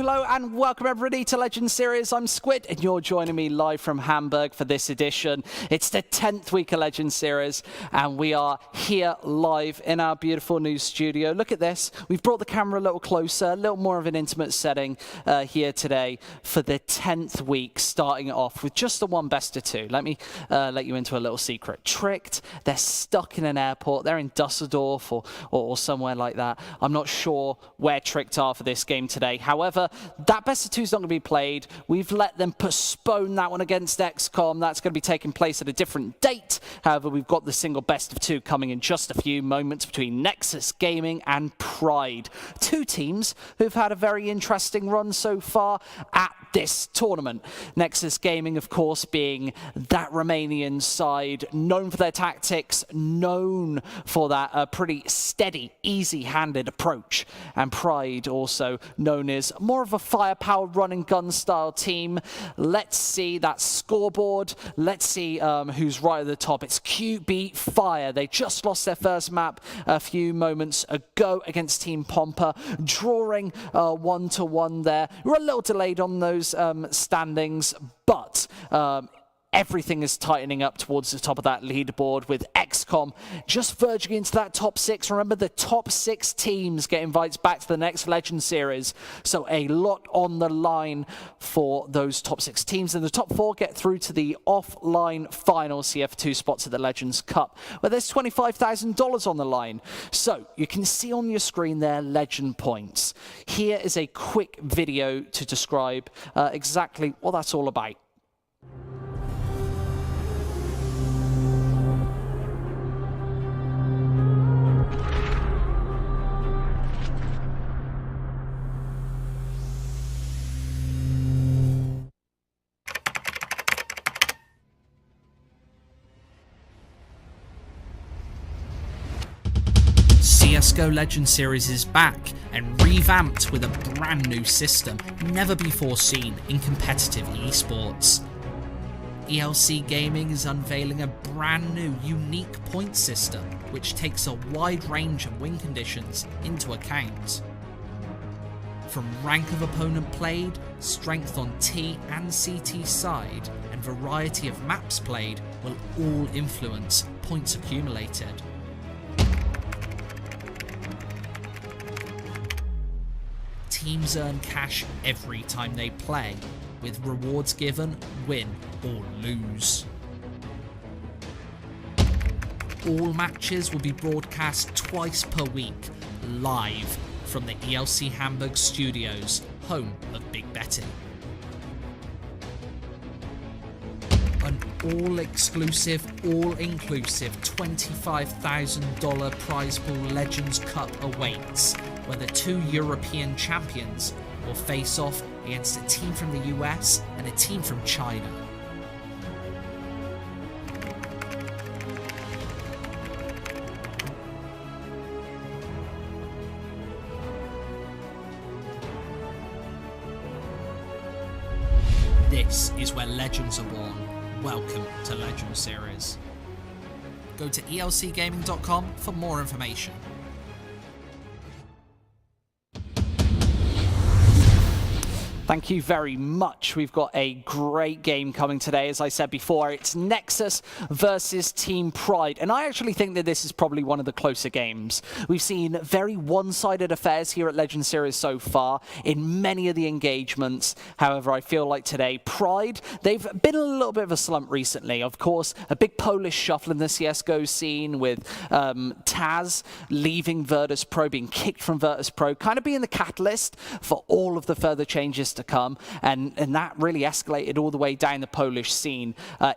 Hello, and welcome everybody to Legends Series. I'm Squid, and you're joining me live from Hamburg for this edition. It's the 10th week of Legends Series, and we are here live in our beautiful new studio. Look at this. We've brought the camera a little closer, a little more of an intimate setting here today for the 10th week, starting it off with just the one best of two. Let me let you into a little secret. Tricked, they're stuck in an airport. They're in Dusseldorf or somewhere like that. I'm not sure where Tricked are for this game today. However, that best of two is not going to be played. We've let them postpone that one against XCOM. That's going to be taking place at a different date. However, we've got the single best of two coming in just a few moments between Nexus Gaming and Pride. Two teams who've had a very interesting run so far at this tournament. Nexus Gaming, of course, being that Romanian side, known for their tactics, known for that pretty steady, easy-handed approach. And Pride, also known as more of a firepower run-and-gun style team. Let's see that scoreboard. Let's see who's right at the top. It's QB Fire. They just lost their first map a few moments ago against Team Pompa, drawing 1-1 there. We're a little delayed on those standings, but everything is tightening up towards the top of that leaderboard with XCOM just verging into that top 6. Remember, the top 6 teams get invites back to the next Legend Series, so a lot on the line for those top 6 teams. And the top 4 get through to the offline finals here for 2 spots at the Legends Cup, where there's $25,000 on the line. So you can see on your screen there Legend points. Here is a quick video to describe exactly what that's all about. CSGO Legends Series is back and revamped with a brand new system never before seen in competitive esports. ELC Gaming is unveiling a brand new unique point system which takes a wide range of win conditions into account. From rank of opponent played, strength on T and CT side, and variety of maps played will all influence points accumulated. Teams earn cash every time they play, with rewards given, win or lose. All matches will be broadcast twice per week, live from the ELC Hamburg studios, home of Big Betting. An all-exclusive, all-inclusive $25,000 prize pool Legends Cup awaits, where the 2 European champions will face off against a team from the US and a team from China. This is where legends are born. Welcome to Legends Series. Go to elcgaming.com for more information. Thank you very much. We've got a great game coming today. As I said before, it's Nexus versus Team Pride. And I actually think that this is probably one of the closer games. We've seen very one-sided affairs here at Legends Series so far in many of the engagements. However, I feel like today, Pride, they've been in a little bit of a slump recently. Of course, a big Polish shuffle in the CSGO scene with Taz leaving Virtus Pro, being kicked from Virtus Pro, kind of being the catalyst for all of the further changes to come, and that really escalated all the way down the Polish scene,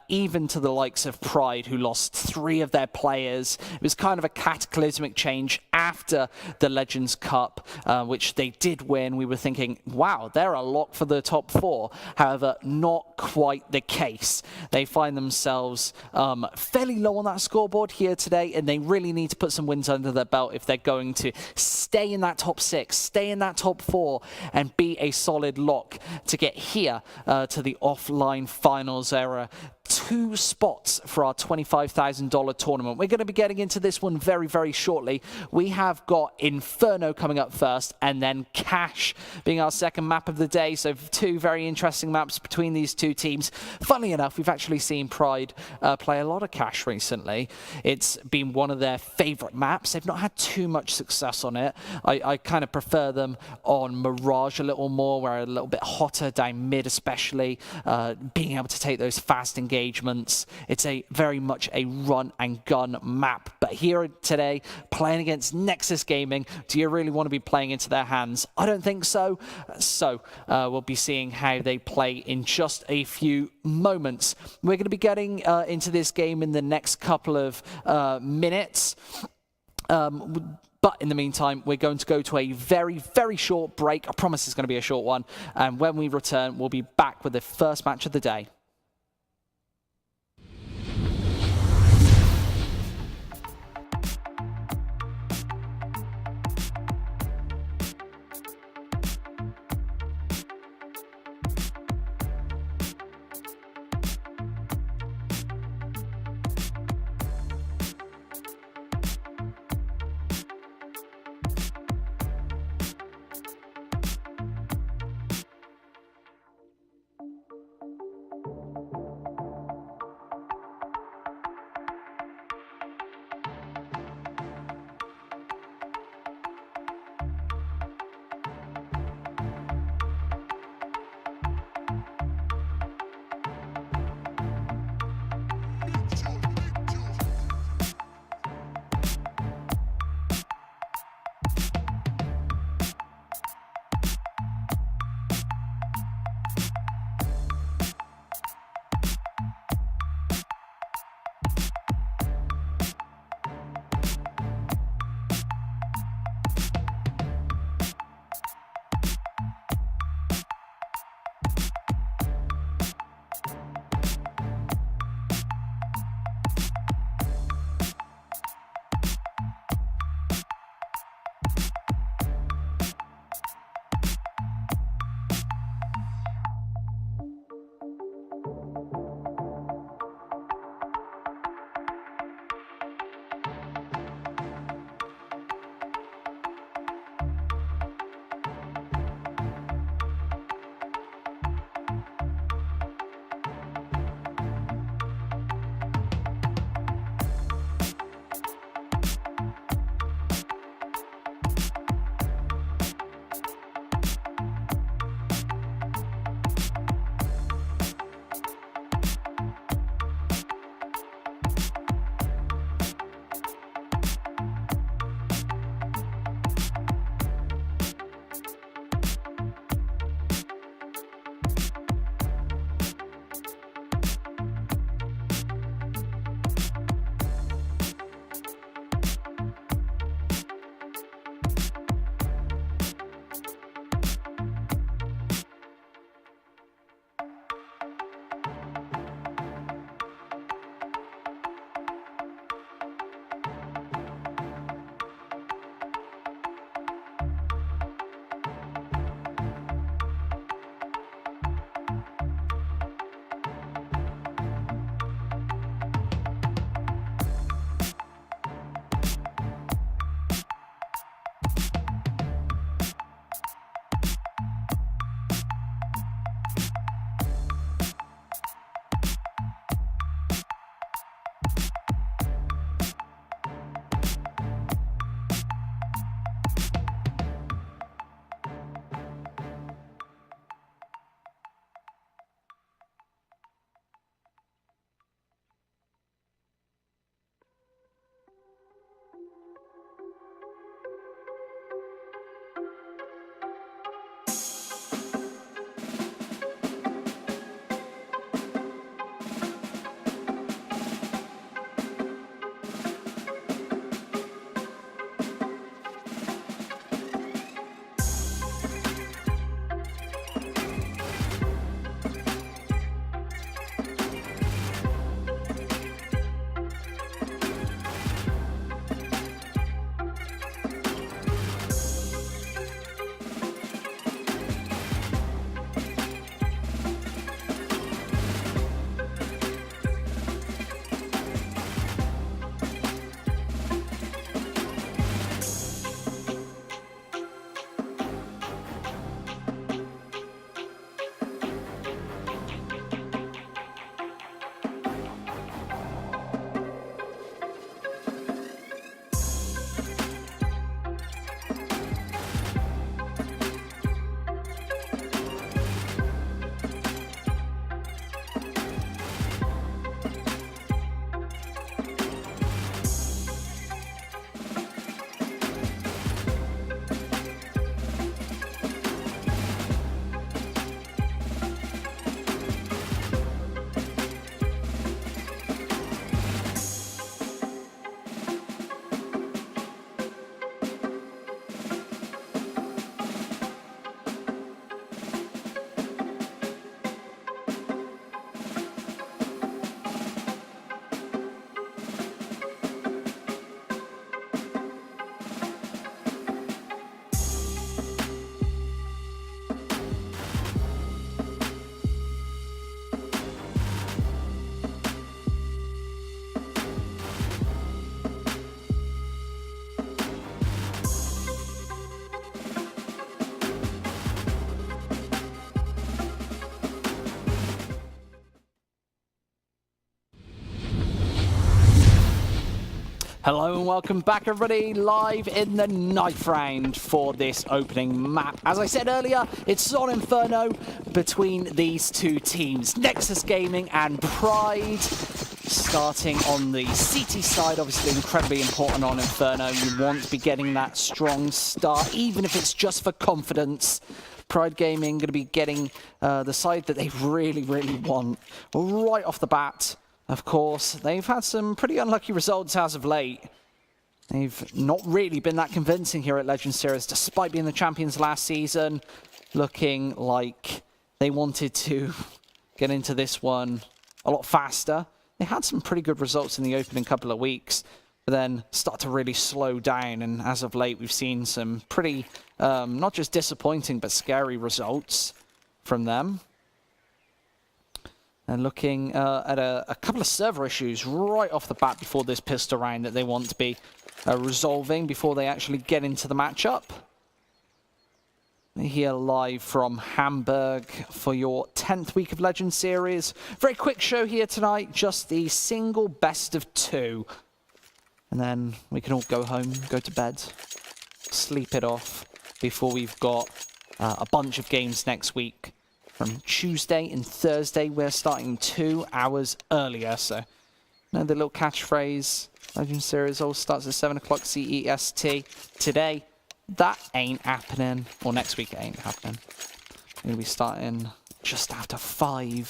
even to the likes of Pride, who lost 3 of their players. It was kind of a cataclysmic change after the Legends Cup, which they did win. We were thinking, wow, they're a lock for the top 4. However, not quite the case. They find themselves fairly low on that scoreboard here today, and they really need to put some wins under their belt if they're going to stay in that top 6, stay in that top 4, and be a solid lock to get here to the offline finals era. 2 spots for our $25,000 tournament. We're going to be getting into this one very, very shortly. We have got Inferno coming up first, and then Cash being our second map of the day. So 2 very interesting maps between these 2 teams. Funnily enough, we've actually seen Pride play a lot of Cash recently. It's been one of their favorite maps. They've not had too much success on it. I kind of prefer them on Mirage a little more, where a little bit hotter down mid, especially being able to take those fast engagements. It's very much a run and gun map. But here today, playing against Nexus Gaming, do you really want to be playing into their hands? I don't think so. So we'll be seeing how they play in just a few moments. We're going to be getting into this game in the next couple of minutes. But in the meantime, we're going to go to a very, very short break. I promise it's going to be a short one. And when we return, we'll be back with the first match of the day. Hello and welcome back, everybody, live in the ninth round for this opening map. As I said earlier, it's on Inferno between these two teams, Nexus Gaming and Pride. Starting on the CT side, obviously incredibly important on Inferno. You want to be getting that strong start, even if it's just for confidence. Pride Gaming going to be getting the side that they really, really want right off the bat. Of course, they've had some pretty unlucky results as of late. They've not really been that convincing here at Legend Series, despite being the champions last season. Looking like they wanted to get into this one a lot faster. They had some pretty good results in the opening couple of weeks, but then start to really slow down. And as of late, we've seen some pretty, not just disappointing, but scary results from them. And looking at a couple of server issues right off the bat before this pistol round that they want to be resolving before they actually get into the matchup. Here live from Hamburg for your 10th week of Legend Series. Very quick show here tonight, just the single best of 2. And then we can all go home, go to bed, sleep it off before we've got a bunch of games next week. From Tuesday and Thursday, we're starting 2 hours earlier. So, you know, the little catchphrase, Legend Series all starts at 7 o'clock CEST. Today, that ain't happening. Or next week, it ain't happening. We're going to be starting just after 5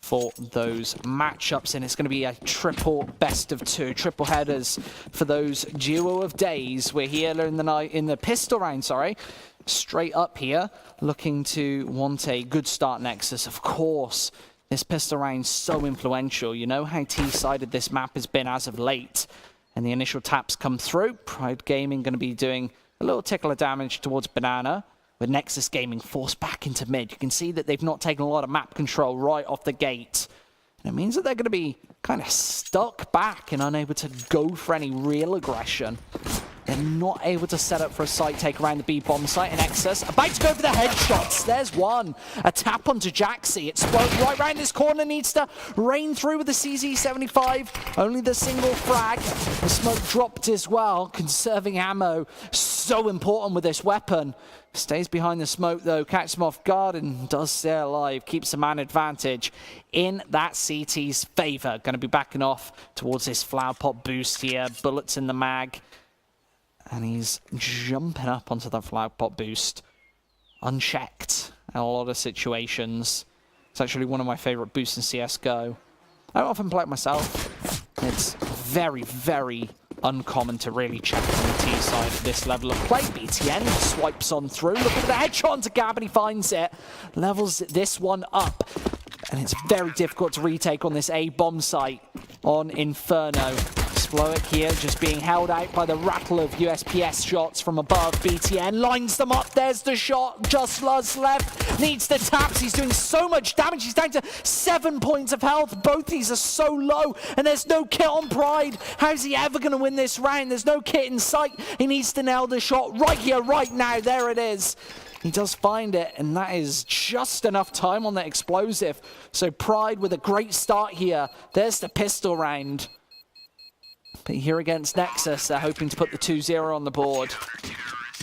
for those matchups. And it's going to be a triple best of 2. Triple headers for those duo of days. We're here in the night, in the pistol round, sorry. Straight up here, looking to want a good start Nexus. Of course, this pistol round's so influential. You know how T-sided this map has been as of late. And the initial taps come through. Pride Gaming going to be doing a little tickle of damage towards Banana, with Nexus Gaming forced back into mid. You can see that they've not taken a lot of map control right off the gate. And it means that they're going to be kind of stuck back and unable to go for any real aggression. They're not able to set up for a site take around the B-bomb site, and Nexus about to go for the headshots. There's one. A tap onto Jaxi. It's right around this corner. Needs to rain through with the CZ75. Only the single frag. The smoke dropped as well. Conserving ammo. So important with this weapon. Stays behind the smoke though. Catches him off guard and does stay alive. Keeps the man advantage in that CT's favor. Going to be backing off towards this flower pot boost here. Bullets in the mag. And he's jumping up onto the flower pot boost, unchecked in a lot of situations. It's actually one of my favorite boosts in CSGO. I don't often play it myself. It's very, very uncommon to really check on the T side of this level of play. BTN swipes on through, looking for the headshot onto Gab, and he finds it. Levels this one up. And it's very difficult to retake on this A-bomb site on Inferno. Exploit here just being held out by the rattle of USPS shots from above. BTN lines them up. There's the shot. Just Luz left. Needs the taps. He's doing so much damage. He's down to 7 points of health. Both these are so low. And there's no kit on Pride. How's he ever going to win this round? There's no kit in sight. He needs to nail the shot right here, right now. There it is. He does find it, and that is just enough time on the explosive. So Pride with a great start here. There's the pistol round. But here against Nexus, they're hoping to put the 2-0 on the board.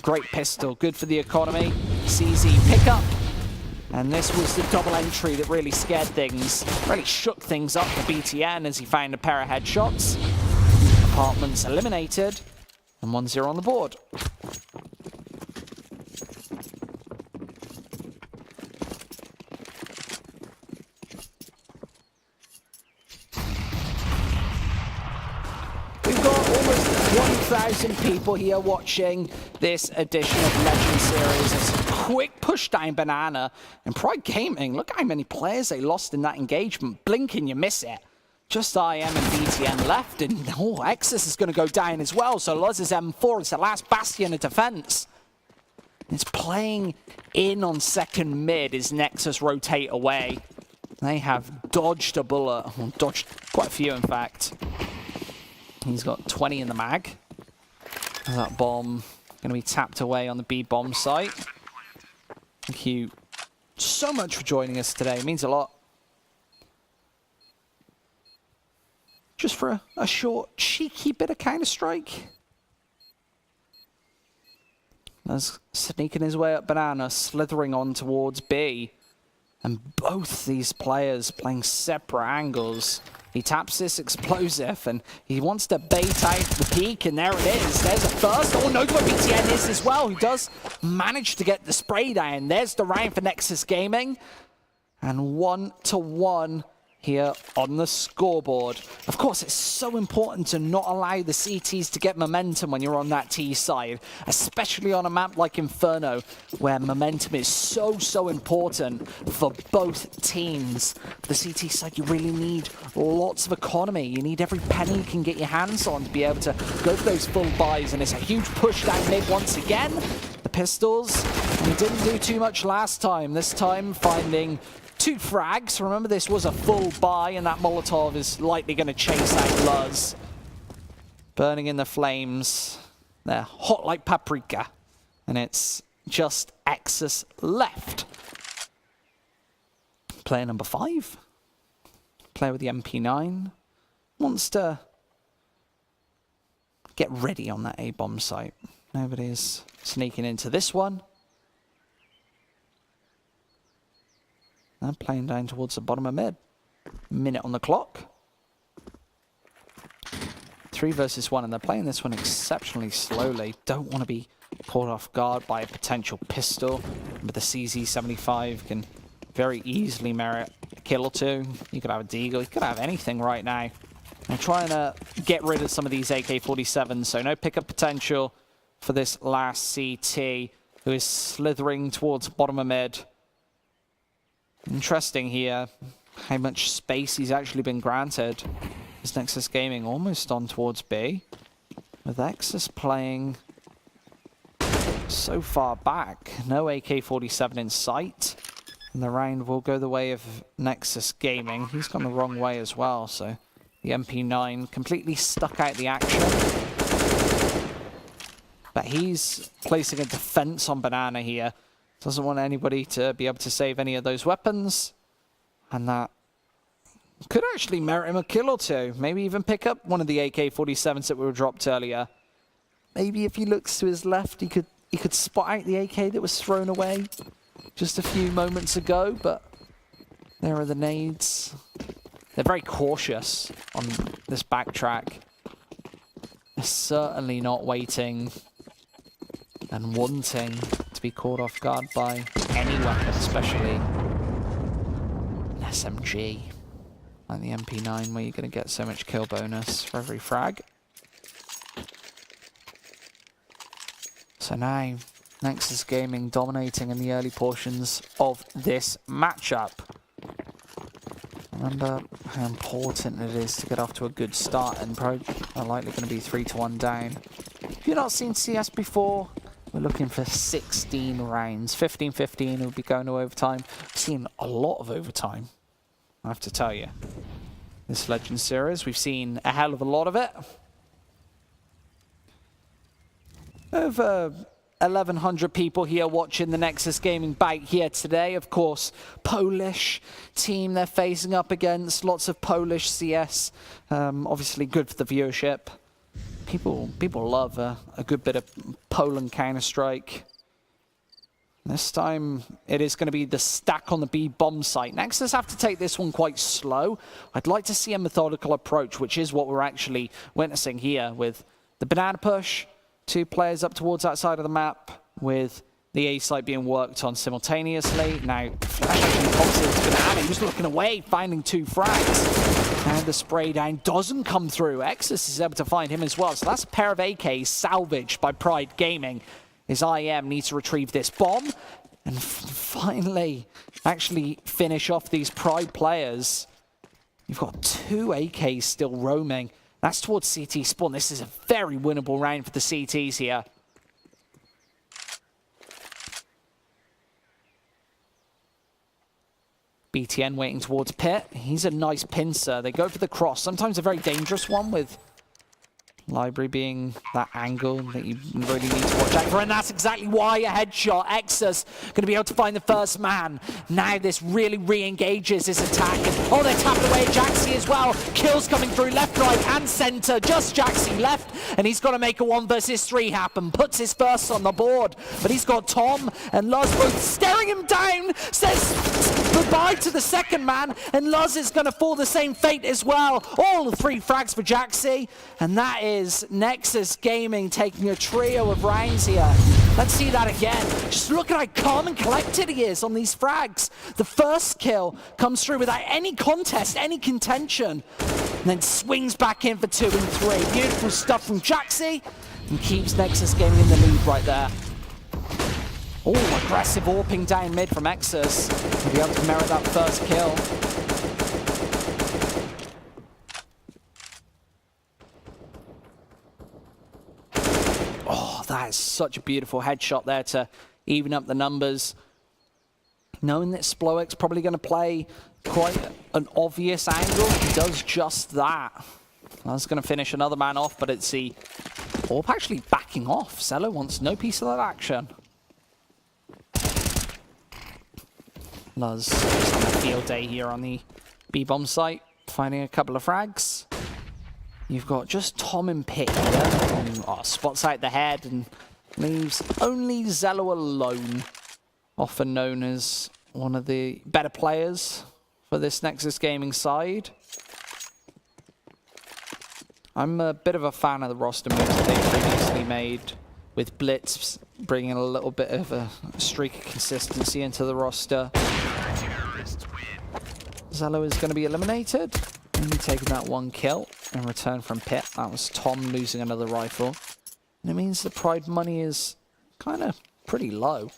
Great pistol, good for the economy. CZ pickup. And this was the double entry that really scared things. Really shook things up for BTN as he found a pair of headshots. Apartments eliminated. And 1-0 on the board. We've got almost 1,000 people here watching this edition of Legend Series. It's a quick push down Banana. And Pride Gaming, look how many players they lost in that engagement. Blink and you miss it. Just IM and BTN left, and Nexus is going to go down as well. So Luz's M4 is the last bastion of defense. It's playing in on second mid as Nexus rotate away. They have dodged a bullet, well, dodged quite a few in fact. He's got 20 in the mag. That bomb going to be tapped away on the B bomb site. Thank you so much for joining us today. It means a lot. just for a short, cheeky bit of Counter-Strike. As sneaking his way up Banana, slithering on towards B. And both these players playing separate angles. He taps this explosive and he wants to bait out the peak, and there it is. There's a first. Oh, knows where BTN is as well. He does manage to get the spray down. There's the round for Nexus Gaming. And 1-1 here on the scoreboard. Of course, it's so important to not allow the CTs to get momentum when you're on that T side, especially on a map like Inferno, where momentum is so important for both teams. The CT side, you really need lots of economy. You need every penny you can get your hands on to be able to go for those full buys, and it's a huge push down mid once again. The pistols, we didn't do too much last time. This time, finding 2 frags. Remember, this was a full buy, and that Molotov is likely going to chase out Luz. Burning in the flames. They're hot like paprika. And it's just Exus left. Player number 5. Player with the MP9. Wants to get ready on that A-bomb site. Nobody's sneaking into this one. They're playing down towards the bottom of mid. Minute on the clock. 3 versus 1, and they're playing this one exceptionally slowly. Don't want to be caught off guard by a potential pistol. But the CZ75 can very easily merit a kill or 2. You could have a deagle, you could have anything right now. I'm trying to get rid of some of these AK-47s, so no pickup potential for this last CT, who is slithering towards bottom of mid. Interesting here how much space he's actually been granted. Is Nexus Gaming almost on towards B, with Exus playing so far back. No AK-47 in sight, and the round will go the way of Nexus Gaming. He's gone the wrong way as well, so the MP9 completely stuck out the action. But he's placing a defense on Banana here. Doesn't want anybody to be able to save any of those weapons. And that could actually merit him a kill or 2. Maybe even pick up one of the AK-47s that were dropped earlier. Maybe if he looks to his left, he could spot out the AK that was thrown away just a few moments ago. But there are the nades. They're very cautious on this backtrack. They're certainly not waiting and wanting to be caught off guard by any weapon, especially an SMG like the MP9, where you're going to get so much kill bonus for every frag. So now, Nexus Gaming dominating in the early portions of this matchup. Remember how important it is to get off to a good start, and Pro are likely going to be 3-1 down. If you've not seen CS before, we're looking for 16 rounds. 15-15 will be going to overtime. We've seen a lot of overtime, I have to tell you. This Legend Series, we've seen a hell of a lot of it. Over 1,100 people here watching the Nexus Gaming bout here today. Of course, Polish team they're facing up against. Lots of Polish CS. Obviously good for the viewership. People love a good bit of Poland Counter-Strike. This time, it is going to be the stack on the B bomb site. Nexus have to take this one quite slow. I'd like to see a methodical approach, which is what we're actually witnessing here with the Banana push. 2 players up towards that side of the map, with the A site being worked on simultaneously. Now, Flash actually pops into Banana. He was looking away, finding 2 frags. And the spray down doesn't come through. Exus is able to find him as well. So that's a pair of AKs salvaged by Pride Gaming. His IM needs to retrieve this bomb and finally actually finish off these Pride players. You've got 2 AKs still roaming. That's towards CT spawn. This is a very winnable round for the CTs here. BTN waiting towards pit. He's a nice pincer. They go for the cross. Sometimes a very dangerous one with Library being that angle that you really need to watch out for, and that's exactly why a headshot. Exus going to be able to find the first man. Now this really re-engages his attack. Oh, they're tapped away at Jaxi as well. Kills coming through left, right, and center. Just Jaxi left, and he's got to make a 1 versus 3 happen. Puts his first on the board, but he's got Tom and Luz both staring him down. Says goodbye to the second man, and Luz is going to fall the same fate as well. All 3 frags for Jaxi, and that is Nexus Gaming taking a trio of rounds here. Let's see that again. Just look at how calm and collected he is on these frags. The first kill comes through without any contest, any contention, and then swings back in for 2 and 3. Beautiful stuff from Jaxi, and keeps Nexus Gaming in the lead right there. Oh, aggressive warping down mid from Exus. He'll be able to merit that first kill. Oh, that is such a beautiful headshot there to even up the numbers. Knowing that Sploek's probably going to play quite an obvious angle, he does just that. That's going to finish another man off, but it's the Orb actually backing off. Zello wants no piece of that action. Luz is on a field day here on the B-bomb site, finding a couple of frags. You've got just Tom and Pit here. Spots out the head and leaves only Zello alone. Often known as one of the better players for this Nexus Gaming side. I'm a bit of a fan of the roster moves that they've previously made, with Blitz bringing a little bit of a streak of consistency into the roster. Zello is going to be eliminated. Only taking that 1 kill in return from Pit. That was Tom losing another rifle. And it means the Pride money is kind of pretty low.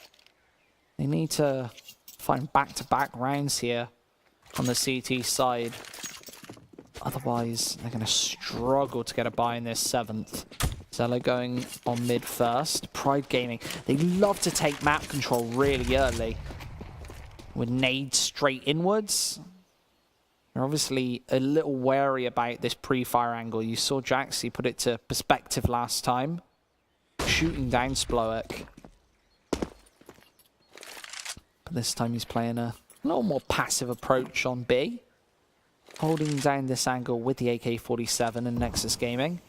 They need to find back-to-back rounds here on the CT side. Otherwise, they're going to struggle to get a buy in this 7th. Zello going on mid first. Pride Gaming, they love to take map control really early with nades straight inwards. They're obviously a little wary about this pre-fire angle. You saw Jaxi put it to perspective last time, shooting down Sploek. But this time he's playing a little more passive approach on B, holding down this angle with the AK-47 and Nexus Gaming.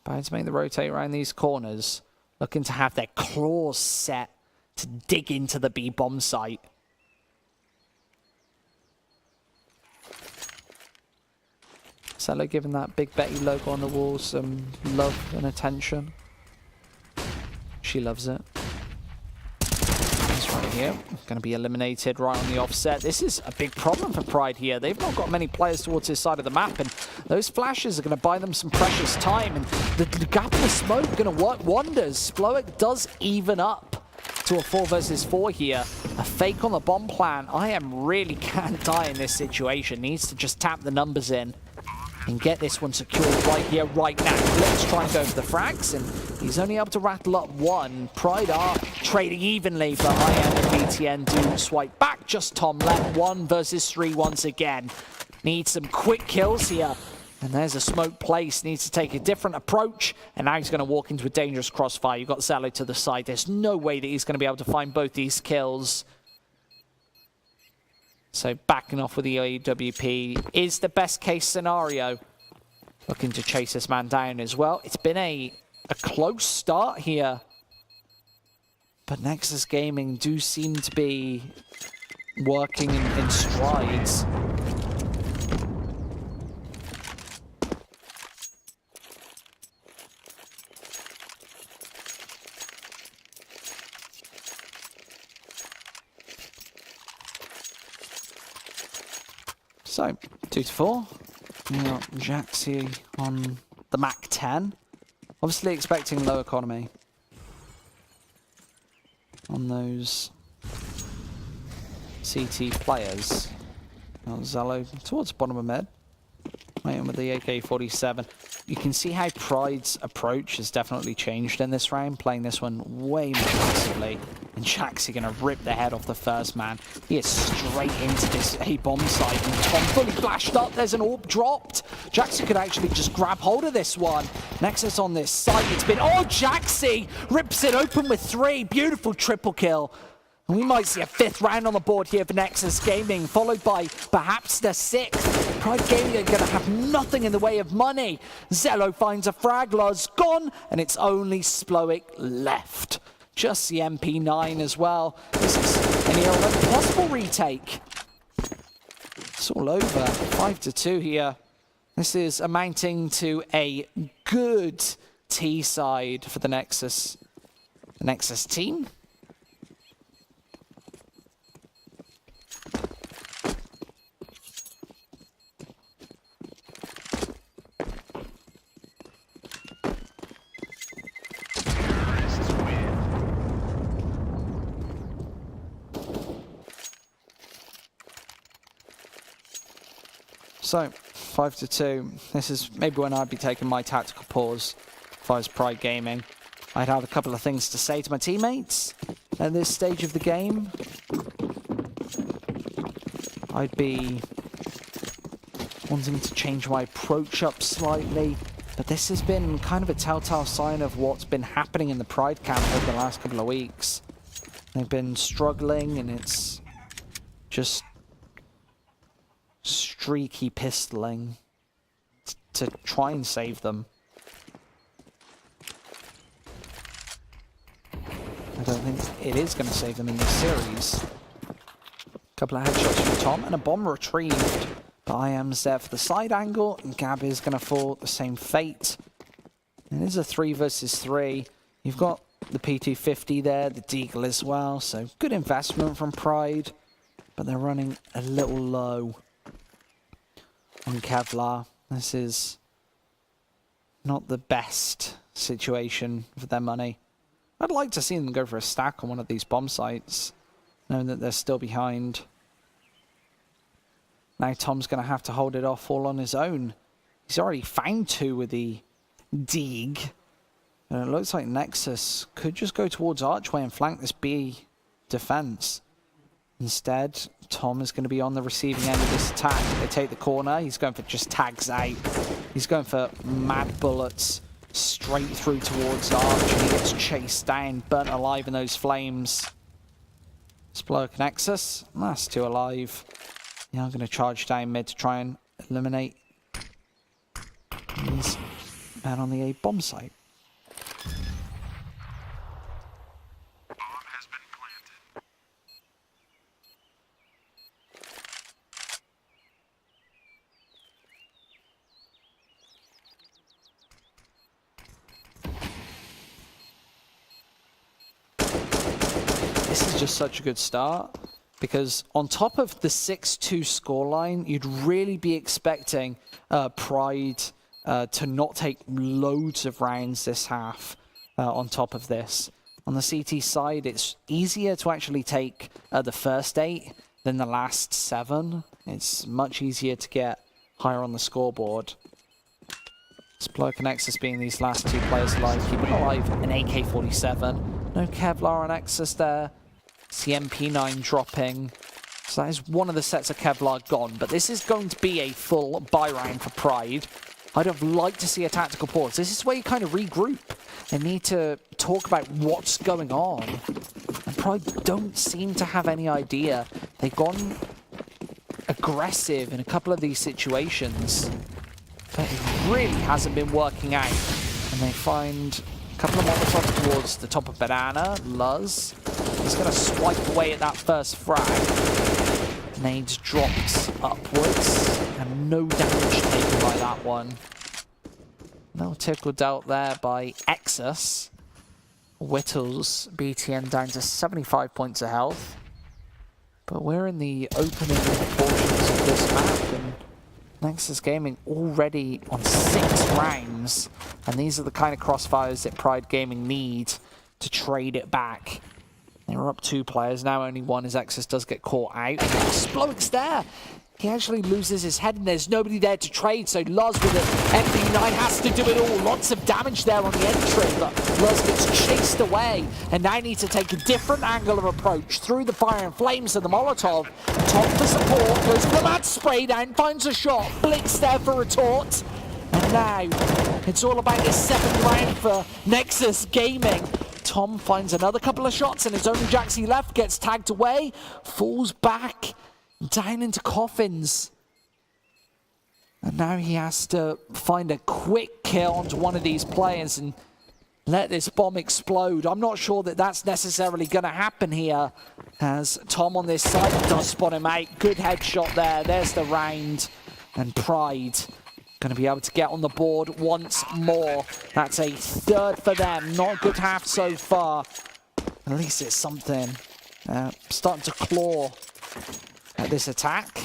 About to make the rotate around these corners, looking to have their claws set to dig into the B-bomb site. Zello giving that Big Betty logo on the wall some love and attention. She loves it. He's right here. Going to be eliminated right on the offset. This is a big problem for Pride here. They've not got many players towards this side of the map, and those flashes are going to buy them some precious time. And the gap in the smoke going to work wonders. Sploek does even up to a 4 versus 4 here. A fake on the bomb plan. I am really can't die in this situation. Needs to just tap the numbers in and get this one secured right here, right now. Let's try and go for the frags, and he's only able to rattle up 1. Pride are trading evenly, but IM and BTN do swipe back. Just Tom left, 1 versus 3 once again. Needs some quick kills here. And there's a smoke place, needs to take a different approach, and now he's going to walk into a dangerous crossfire. You've got Zello to the side. There's no way that he's going to be able to find both these kills. So backing off with the AWP is the best case scenario. Looking to chase this man down as well. It's been a close start here. But Nexus Gaming do seem to be working in strides. So, 2 to 4. We've got Jaxi on the Mac 10. Obviously expecting low economy on those CT players. Now Zello towards the bottom of mid. Waiting with the AK-47. you can see how Pride's approach has definitely changed in this round, playing this one way more aggressively. And Jaxi going to rip the head off the first man. He is straight into this A-bomb site, and Tom fully flashed up. There's an orb dropped. Jaxi could actually just grab hold of this one. Nexus on this site. It's been, oh, Jaxi rips it open with 3. Beautiful triple kill. And we might see a 5th round on the board here for Nexus Gaming, followed by perhaps the 6th. Pride Gaming are going to have nothing in the way of money. Zello finds a frag, Luz gone, and it's only Sploic left. Just the MP9 as well. This is an possible retake. It's all over. 5-2 here. This is amounting to a good T side for the Nexus team. So, 5-2. This is maybe when I'd be taking my tactical pause if I was Pride Gaming. I'd have a couple of things to say to my teammates at this stage of the game. I'd be wanting to change my approach up slightly, but this has been kind of a telltale sign of what's been happening in the Pride camp over the last couple of weeks. They've been struggling, and it's just streaky pistoling to try and save them. I don't think it is going to save them in this series. A couple of headshots from Tom and a bomb retrieved. But IAM's there for the side angle, and Gab is going to fall the same fate. It is a 3 versus 3. You've got the P250 there, the Deagle as well, so good investment from Pride, but they're running a little low on Kevlar. This is not the best situation for their money. I'd like to see them go for a stack on one of these bomb sites, knowing that they're still behind. Now Tom's going to have to hold it off all on his own. He's already found 2 with the Deag. And it looks like Nexus could just go towards Archway and flank this B defense. Instead, Tom is going to be on the receiving end of this attack. They take the corner. He's going for just tags out. He's going for mad bullets straight through towards Arch, and he gets chased down, burnt alive in those flames. Sploic Nexus, that's 2 alive. Yeah, I'm going to charge down mid to try and eliminate these men on the A bomb site. This is just such a good start, because on top of the 6-2 scoreline, you'd really be expecting Pride to not take loads of rounds this half on top of this. On the CT side, it's easier to actually take the first 8 than the last 7. It's much easier to get higher on the scoreboard. Sploic and Nexus being these last 2 players alive, keeping alive an AK-47. No Kevlar on Nexus there. CMP9 dropping. So that is one of the sets of Kevlar gone, but this is going to be a full buy round for Pride. I'd have liked to see a tactical pause. This is where you kind of regroup and need to talk about what's going on. And Pride don't seem to have any idea. They've gone aggressive in a couple of these situations, but it really hasn't been working out. And they find a couple of Molotovs towards the top of Banana. Luz, he's going to swipe away at that first frag. Nades dropped upwards, and no damage taken by that one. No tickle dealt there by Exus. Whittles BTN down to 75 points of health. But we're in the opening portions of this map, and Nexus Gaming already on 6 rounds. And these are the kind of crossfires that Pride Gaming need to trade it back. They were up 2 players, now only 1 as Exus does get caught out. Sploic's there! he actually loses his head and there's nobody there to trade, so Luz with an MP9 has to do it all. Lots of damage there on the entry, but Luz gets chased away and now needs to take a different angle of approach through the fire and flames of the Molotov. Tom for support, goes for the mad spray down, finds a shot, Blitz there for retort. And now it's all about this 7th round for Nexus Gaming. Tom finds another couple of shots and it's only Jaxie left, gets tagged away, falls back down into coffins. And now he has to find a quick kill onto one of these players and let this bomb explode. I'm not sure that that's necessarily going to happen here, as Tom on this side does spot him out. Good headshot there. There's the round. And Pride going to be able to get on the board once more. That's a 3rd for them. Not a good half so far. At least it's something. Starting to claw at this attack.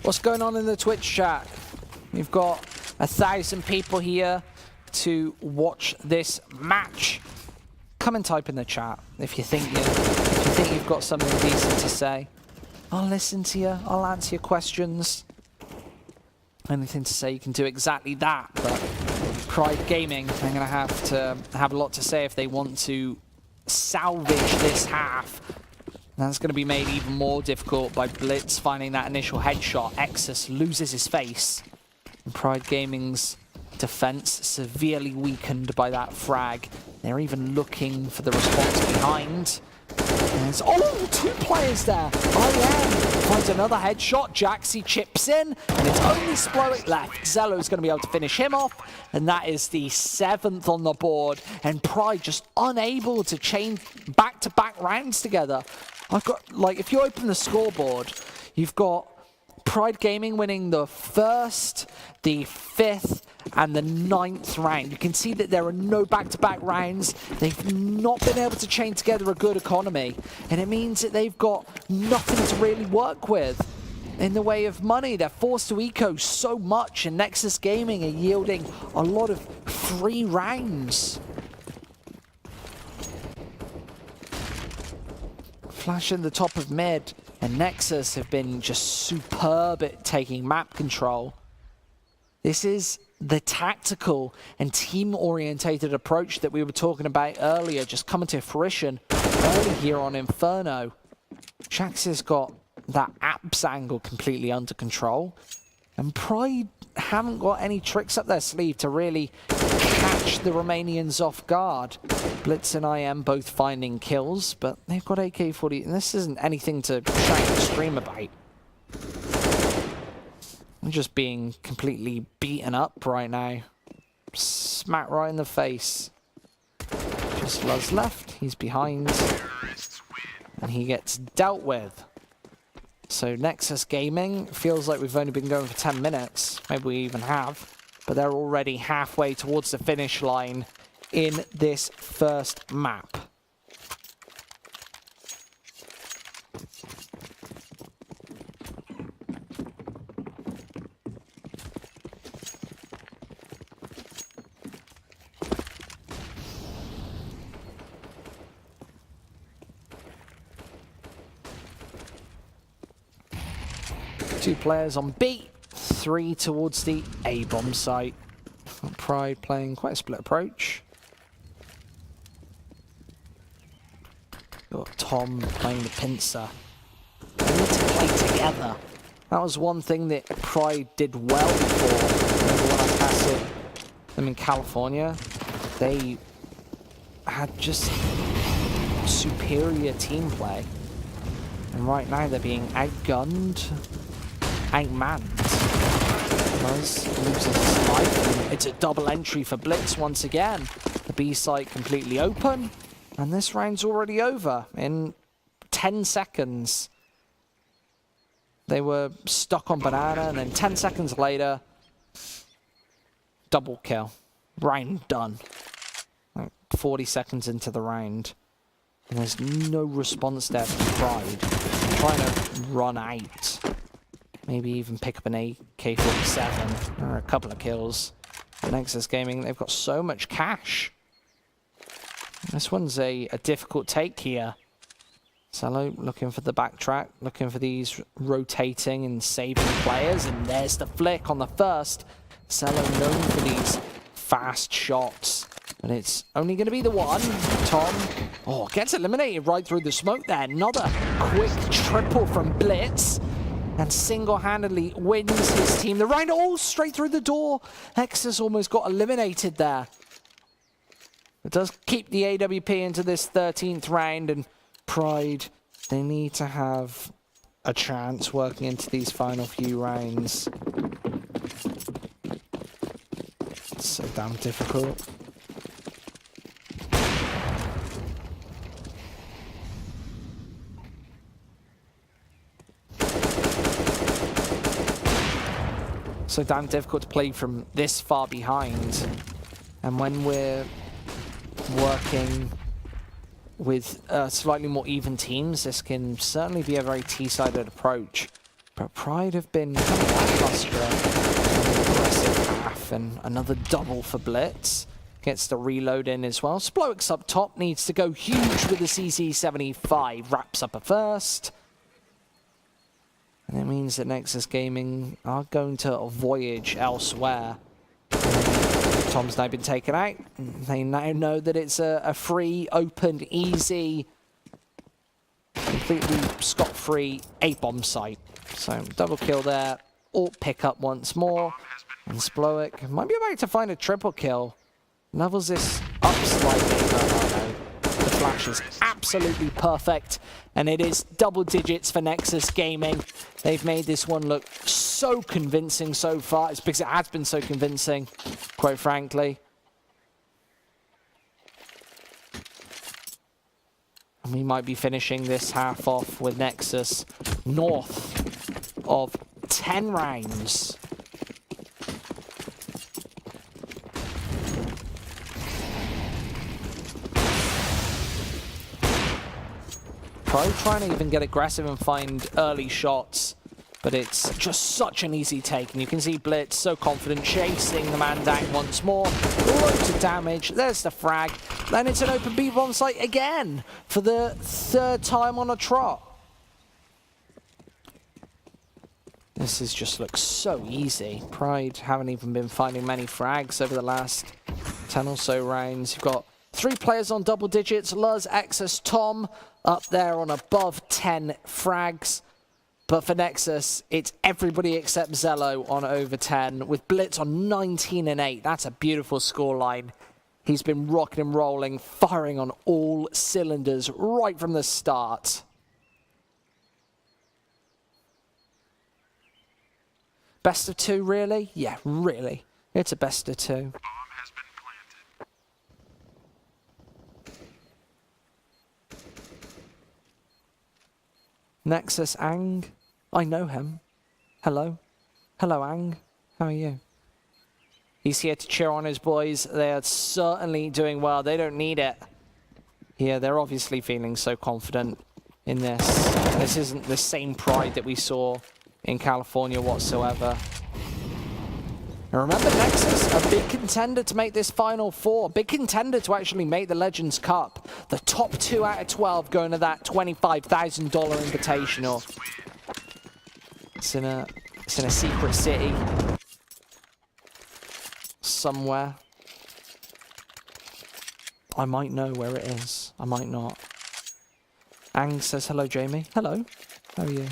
What's going on in the Twitch chat? We've got 1,000 people here to watch this match. Come and type in the chat if you think you've got something decent to say. I'll listen to you. I'll answer your questions. Anything to say, you can do exactly that. But Pride Gaming, they're going to have a lot to say if they want to salvage this half. That's going to be made even more difficult by Blitz finding that initial headshot. Exus loses his face. And Pride Gaming's defense severely weakened by that frag. They're even looking for the response behind. There's, oh, 2 players there. IM finds another headshot. Jaxie chips in, and it's only Splowick left. Zello's going to be able to finish him off, and that is the 7th on the board. And Pride just unable to chain back-to-back rounds together. I've got, like, if you open the scoreboard, you've got Pride Gaming winning the 1st, the 5th, and the 9th round. You can see that there are no back-to-back rounds. They've not been able to chain together a good economy, and it means that they've got nothing to really work with in the way of money. They're forced to eco so much, and Nexus Gaming are yielding a lot of free rounds. Flash in the top of mid, and Nexus have been just superb at taking map control. This is the tactical and team-orientated approach that we were talking about earlier, just coming to fruition early here on Inferno. Jaxia's got that apps angle completely under control, and Pride haven't got any tricks up their sleeve to really catch the Romanians off guard. Blitz and IM both finding kills, but they've got AK-40, and this isn't anything to shout and scream about. They're just being completely beaten up right now. Smack right in the face. Just Luz left, he's behind, and he gets dealt with. So Nexus Gaming feels like we've only been going for 10 minutes, maybe we even have, but they're already halfway towards the finish line in this first map. Two players on B, 3 towards the A-bomb site. Pride playing quite a split approach. Got Tom playing the pincer. They need to play together. That was one thing that Pride did well before. Remember when I passed them in California? They had just superior team play. And right now they're being outgunned, outmanned. Luz loses his life, and it's a double entry for Blitz once again. The B site completely open, and this round's already over in 10 seconds. They were stuck on banana, and then 10 seconds later, double kill. Round done. Like 40 seconds into the round. And there's no response there from Pride. They're trying to run out. Maybe even pick up an AK-47 or a couple of kills. Nexus Gaming, they've got so much cash. This one's a difficult take here. Cello looking for the backtrack, looking for these rotating and saving players, and there's the flick on the first. Cello known for these fast shots, but it's only going to be the one. Tom, gets eliminated right through the smoke there. Another quick triple from Blitz, and single-handedly wins his team the round. Straight through the door. Nexus almost got eliminated there. It does keep the AWP into this 13th round, and Pride, they need to have a chance working into these final few rounds. It's so damn difficult. So damn difficult to play from this far behind. And when we're working with slightly more even teams, this can certainly be a very T-sided approach. But Pride have been kind of lackluster in the aggressive half, and another double for Blitz. Gets the reload in as well. Sploix up top needs to go huge with the CC75. Wraps up a first. And it means that Nexus Gaming are going to voyage elsewhere. Tom's now been taken out. They now know that it's a free, open, easy, completely scot-free A-bomb site. So double kill there. Alt pick up once more. And Sploix might be about to find a triple kill. Levels this up slightly, but no. The flash is absolutely perfect. And it is double digits for Nexus Gaming. They've made this one look so convincing so far. It's because it has been so convincing, quite frankly. And we might be finishing this half off with Nexus north of 10 rounds. Probably trying to even get aggressive and find early shots, but it's just such an easy take. And you can see Blitz so confident, chasing the man down once more. Loads of damage. There's the frag. Then it's an open B-bomb site again for the third time on a trot. This is just looks so easy. Pride haven't even been finding many frags over the last 10 or so rounds. You've got 3 players on double digits. Luz, Exus, Tom up there on above 10 frags. But for Nexus, it's everybody except Zello on over 10, with Blitz on 19 and 8. That's a beautiful scoreline. He's been rocking and rolling, firing on all cylinders right from the start. Best of 2, really? Yeah, really. It's a best of 2. Nexus Ang. I know him. Hello. Hello, Ang. How are you? He's here to cheer on his boys. They are certainly doing well. They don't need it. Yeah, they're obviously feeling so confident in this. This isn't the same Pride that we saw in California whatsoever. And remember, Nexus, a big contender to make this Final Four. A big contender to actually make the Legends Cup. The top 2 out of 12 going to that $25,000 invitational. It's in a secret city. Somewhere. I might know where it is. I might not. Ang says, hello, Jamie. Hello. How are you?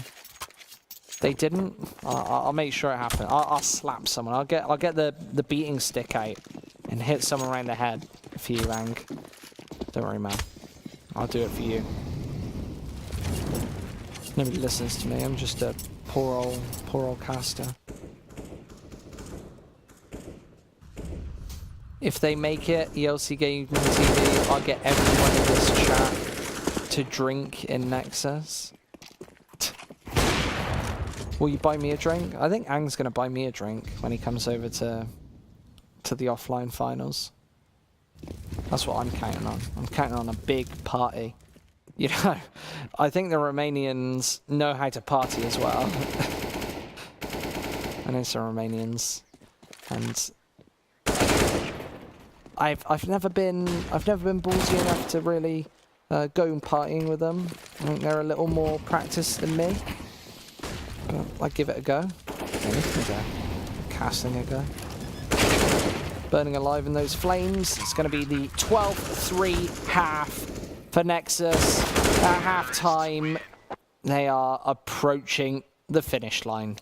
They didn't. I'll make sure it happens. I'll slap someone. I'll get the beating stick out and hit someone around the head for you, Ang. Don't worry, man. I'll do it for you. Nobody listens to me. I'm just a poor old caster. If they make it, ELC Gaming TV, I'll get everyone in this chat to drink in Nexus. Will you buy me a drink? I think Ang's going to buy me a drink when he comes over to the offline finals. That's what I'm counting on. I'm counting on a big party. You know, I think the Romanians know how to party as well. I know some Romanians, and I've never been ballsy enough to really go partying with them. I think they're a little more practiced than me. But I give it a go. Anything a go. Casting a go. Burning alive in those flames. It's going to be the 12-3 half for Nexus. At half time, they are approaching the finish line.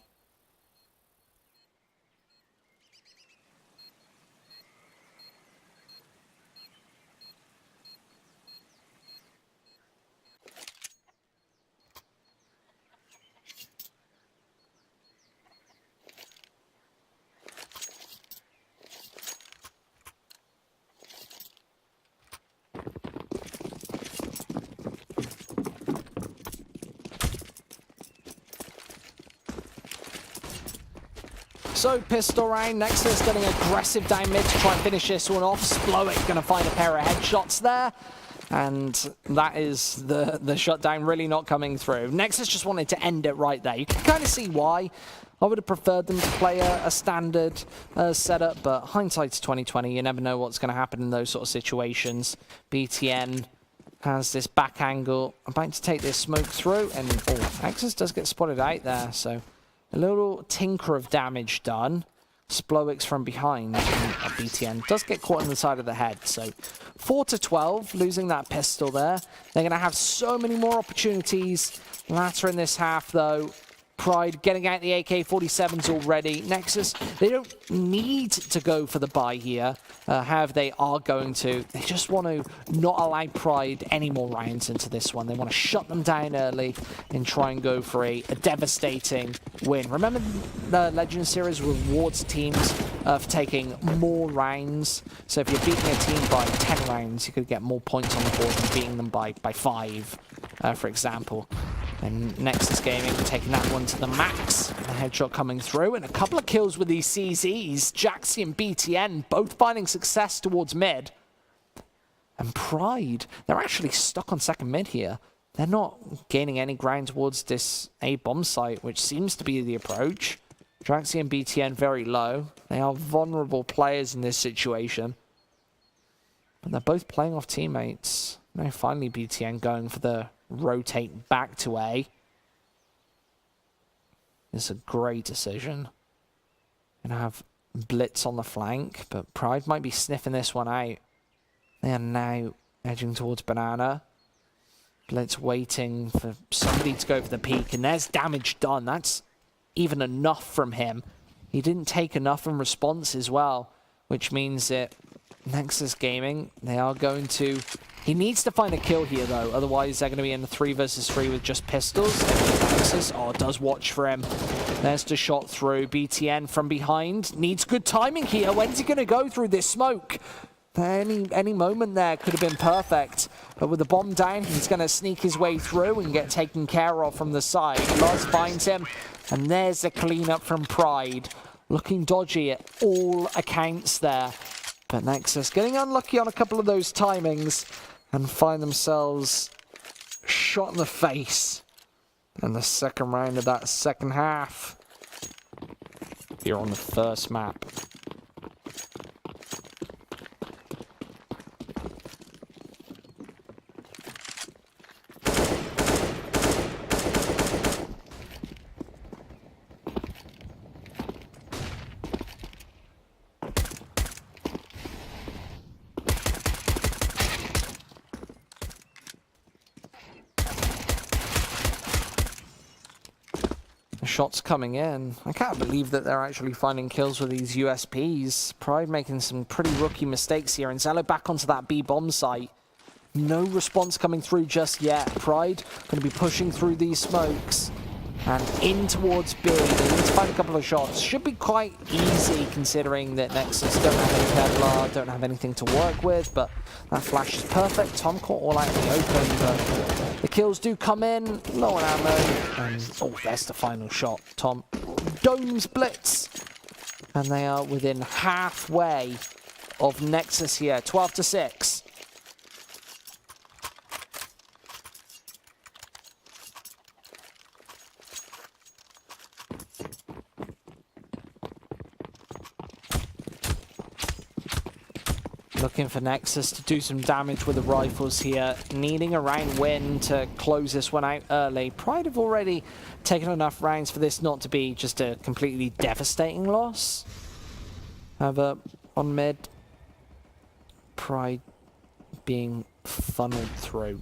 So, pistol round, Nexus getting aggressive down mid to try and finish this one off. Splowick going to find a pair of headshots there. And that is the shutdown really not coming through. Nexus just wanted to end it right there. You can kind of see why. I would have preferred them to play a standard setup, but hindsight's 2020. You never know what's going to happen in those sort of situations. BTN has this back angle, about to take this smoke through, and Nexus does get spotted out there, so a little tinker of damage done. Splowick's from behind, and BTN does get caught in the side of the head. So 4-12, losing that pistol there. They're going to have so many more opportunities later in this half, though. Pride getting out the AK-47s already. Nexus, they don't need to go for the buy here. However, they are going to. They just want to not allow Pride any more rounds into this one. They want to shut them down early and try and go for a devastating win. Remember, the Legend Series rewards teams for taking more rounds. So if you're beating a team by 10 rounds, you could get more points on the board than beating them by 5, for example. And Nexus Gaming taking that one to the max. A headshot coming through, and a couple of kills with these CZs. Jaxi and BTN both finding success towards mid. And Pride, they're actually stuck on second mid here. They're not gaining any ground towards this A bomb site, which seems to be the approach. Jaxi and BTN very low. They are vulnerable players in this situation. But they're both playing off teammates. Now finally BTN going for the rotate back to A. It's a great decision. Gonna have Blitz on the flank, but Pride might be sniffing this one out. They are now edging towards Banana. Blitz waiting for somebody to go for the peak, and there's damage done. That's even enough from him. He didn't take enough in response as well, which means that Nexus Gaming, they are going to... He needs to find a kill here, though. Otherwise, they're going to be in the 3 versus 3 with just pistols. Nexus, does watch for him. There's the shot through. BTN from behind. Needs good timing here. When's he going to go through this smoke? Any moment there could have been perfect. But with the bomb down, he's going to sneak his way through and get taken care of from the side. Luz finds him. And there's the cleanup from Pride. Looking dodgy at all accounts there. But Nexus getting unlucky on a couple of those timings and find themselves shot in the face in the second round of that second half here on the first map. Shots coming in. I can't believe that they're actually finding kills with these USPs. Pride making some pretty rookie mistakes here. And Zello back onto that B bomb site. No response coming through just yet. Pride going to be pushing through these smokes and in towards B. They need to find a couple of shots. Should be quite easy considering that Nexus don't have any Kevlar, don't have anything to work with, but that flash is perfect. Tom caught all out in the open, but the kills do come in, low on ammo, and there's the final shot. Tom domes Blitz, and they are within halfway of Nexus here, 12-6. Looking for Nexus to do some damage with the rifles here. Needing a round win to close this one out early. Pride have already taken enough rounds for this not to be just a completely devastating loss. However, on mid, Pride being funneled through.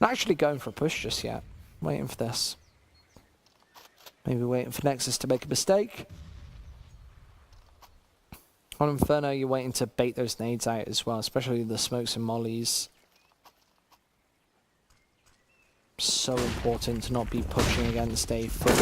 Not actually going for a push just yet. Waiting for this. Maybe waiting for Nexus to make a mistake. On Inferno, you're waiting to bait those nades out as well, especially the smokes and mollies. So important to not be pushing against a full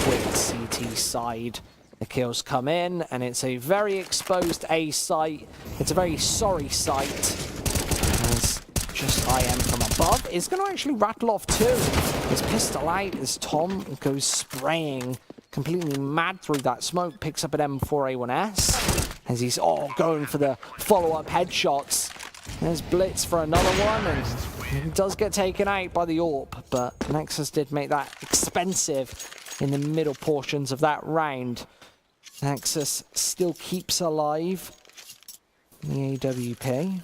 quick CT side. The kills come in, and it's a very exposed A site. It's a very sorry site. As just IM from above is going to actually rattle off too. His pistol out as Tom goes spraying completely mad through that smoke, picks up an M4A1S as he's going for the follow-up headshots. There's Blitz for another one, and he does get taken out by the AWP, but Nexus did make that expensive in the middle portions of that round. Nexus still keeps alive in the AWP.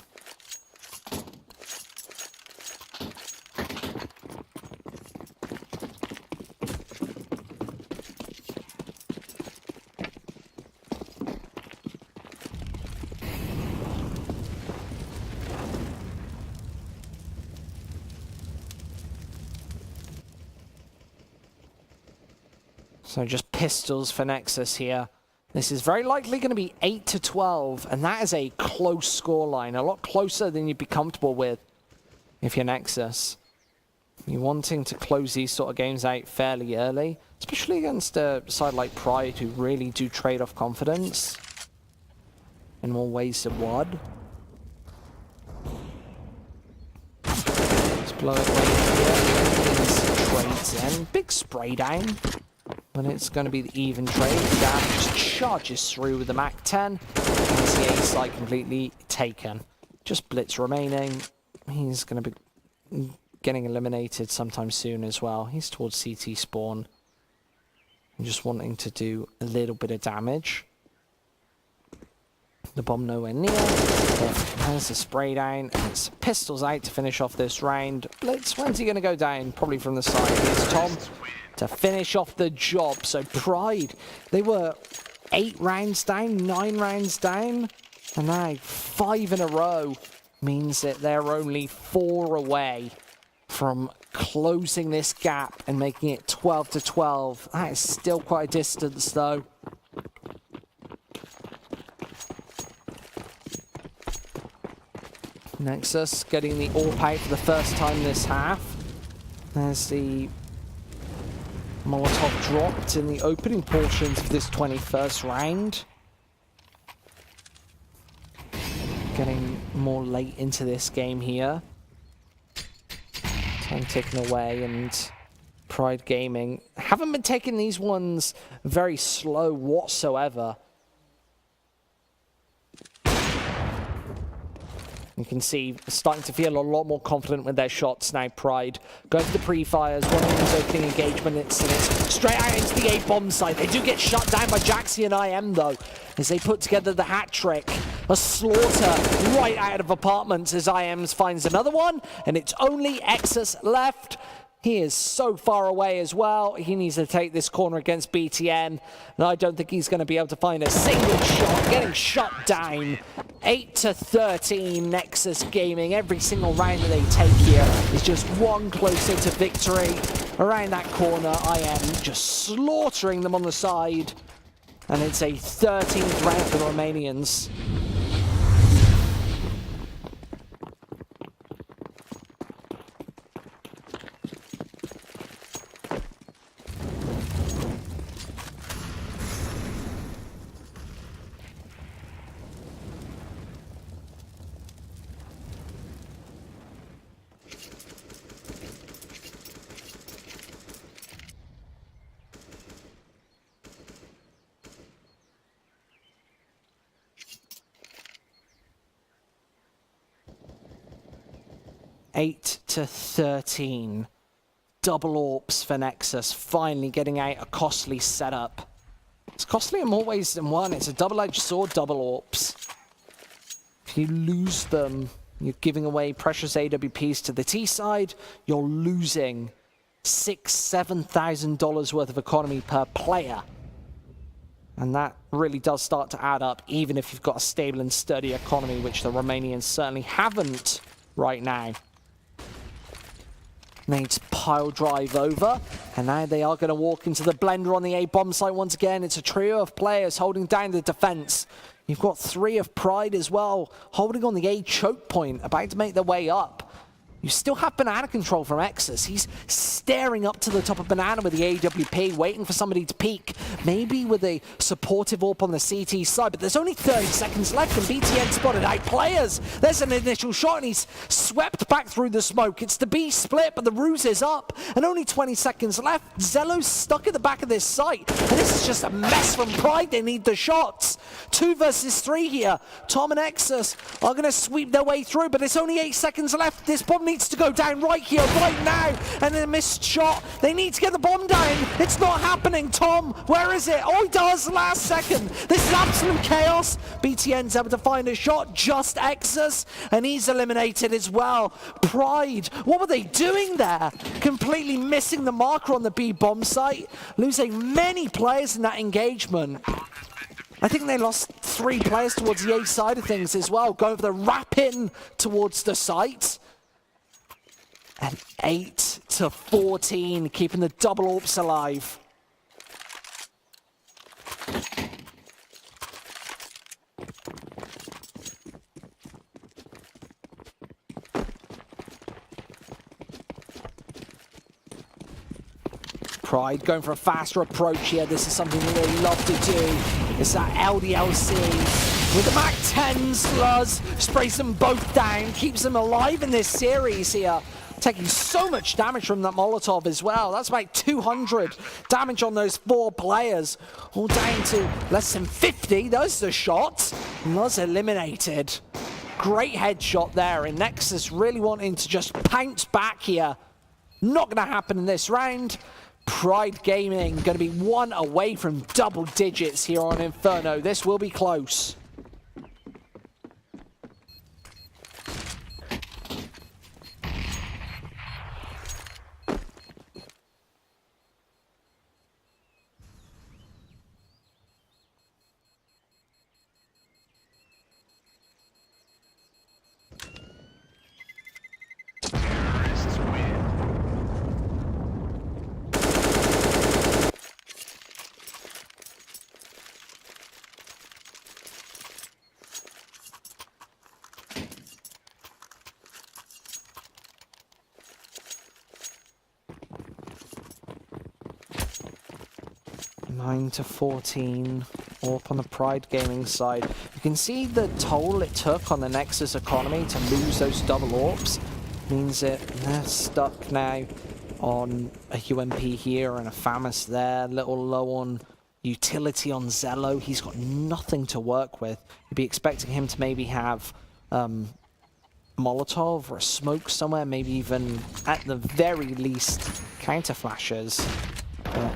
So just pistols for Nexus here. This is very likely going to be 8-12, and that is a close scoreline, a lot closer than you'd be comfortable with if you're Nexus. You're wanting to close these sort of games out fairly early, especially against a side like Pride, who really do trade off confidence in more ways than one. Let's blow it away here. Trades in. Big spray down. But it's going to be the even trade. That just charges through with the MAC-10. And the A site completely taken. Just Blitz remaining. He's going to be getting eliminated sometime soon as well. He's towards CT spawn. And just wanting to do a little bit of damage. The bomb nowhere near. But has the spray down. And it's pistols out to finish off this round. Blitz, when's he going to go down? Probably from the side. Here's Tom to finish off the job. So Pride, they were 8 rounds down, 9 rounds down, and now 5 in a row means that they're only 4 away from closing this gap and making it 12-12. That is still quite a distance though. Nexus getting the AWP out for the first time this half. There's the Molotov dropped in the opening portions of this 21st round. Getting more late into this game here. Time ticking away, and Pride Gaming haven't been taking these ones very slow whatsoever. You can see starting to feel a lot more confident with their shots now, Pride. Going for the pre-fires, one of these opening engagements, and it's straight out into the A-bomb site. They do get shut down by Jaxi and IM, though, as they put together the hat trick. A slaughter right out of apartments as IM finds another one, and it's only Exus left. He is so far away as well. He needs to take this corner against BTN. And I don't think he's going to be able to find a single shot. Getting shut down. 8-13 Nexus Gaming. Every single round that they take here is just one closer to victory. Around that corner, I am just slaughtering them on the side. And it's a 13th round for the Romanians. Eight to 13. Double AWPs for Nexus, finally getting out a costly setup. It's costly in more ways than one. It's a double-edged sword, double AWPs. If you lose them, you're giving away precious AWPs to the T side, you're losing $6,000–7,000 worth of economy per player. And that really does start to add up, even if you've got a stable and sturdy economy, which the Romanians certainly haven't right now. Nate's pile drive over, and now they are going to walk into the blender on the A bomb site once again. It's a trio of players holding down the defense. You've got 3 of Pride as well, holding on the A choke point, about to make their way up. You still have banana control from Nexus. He's staring up to the top of banana with the AWP, waiting for somebody to peek, maybe with a supportive AWP on the CT side, but there's only 30 seconds left, and BTN spotted 8 players. There's an initial shot, and he's swept back through the smoke. It's the B split, but the ruse is up, and only 20 seconds left. Zello's stuck at the back of this site, and this is just a mess from Pride. They need the shots. 2 versus 3 here. Tom and Nexus are going to sweep their way through, but it's only 8 seconds left. This bomb needs to go down right here, right now, and then a missed shot. They need to get the bomb down. It's not happening. Tom, where is it? Oh, he does, last second. This is absolute chaos. BTN's able to find a shot, just Nexus, and he's eliminated as well. Pride, what were they doing there? Completely missing the marker on the B bomb site, losing many players in that engagement. I think they lost 3 players towards the A side of things as well, going for the wrap-in towards the site. And 8-14, keeping the double AWPs alive. Pride going for a faster approach here. This is something that they love to do. It's that LDLC with the MAC-10s. Luz sprays them both down, keeps them alive in this series here. Taking so much damage from that Molotov as well. That's about 200 damage on those 4 players. All down to less than 50. Those are the shots. Luz eliminated. Great headshot there. And Nexus really wanting to just pounce back here. Not going to happen in this round. Pride Gaming going to be 1 away from double digits here on Inferno. This will be close. Nine to 14, up on the Pride Gaming side. You can see the toll it took on the Nexus economy to lose those double AWPs. Means that they're stuck now on a UMP here and a FAMAS there. A little low on utility on Zello. He's got nothing to work with. You'd be expecting him to maybe have Molotov or a smoke somewhere, maybe even at the very least counter flashes. But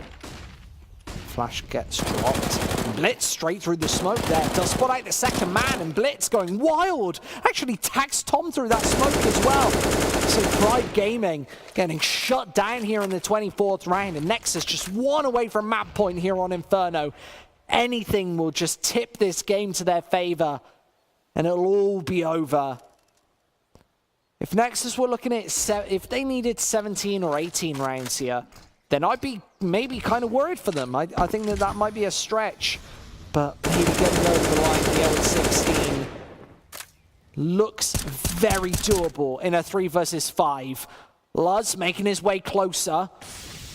flash gets dropped. Blitz straight through the smoke there. Does spot out the second man, and Blitz going wild. Actually tags Tom through that smoke as well. So Pride Gaming getting shut down here in the 24th round, and Nexus just 1 away from map point here on Inferno. Anything will just tip this game to their favor, and it'll all be over. If Nexus were looking at, if they needed 17 or 18 rounds here, then I'd be maybe kind of worried for them. I think that that might be a stretch. But maybe getting over the line, the L16 looks very doable in a 3 versus 5. Luz making his way closer,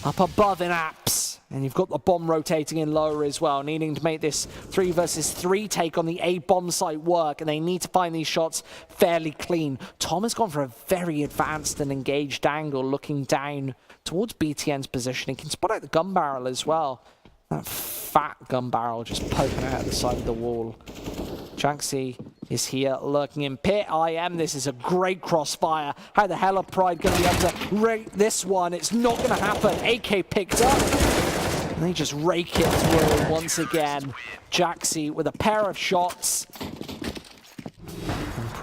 up above in apps. And you've got the bomb rotating in lower as well, needing to make this 3 versus 3 take on the A bomb site work, and they need to find these shots fairly clean. Tom has gone for a very advanced and engaged angle, looking down towards BTN's position. He can spot out the gun barrel as well. That fat gun barrel just poking out of the side of the wall. Jaxi is here lurking in pit. This is a great crossfire. How the hell are Pride going to be able to rake this one? It's not going to happen. AK picked up. And they just rake it through once again. Jaxi with a pair of shots.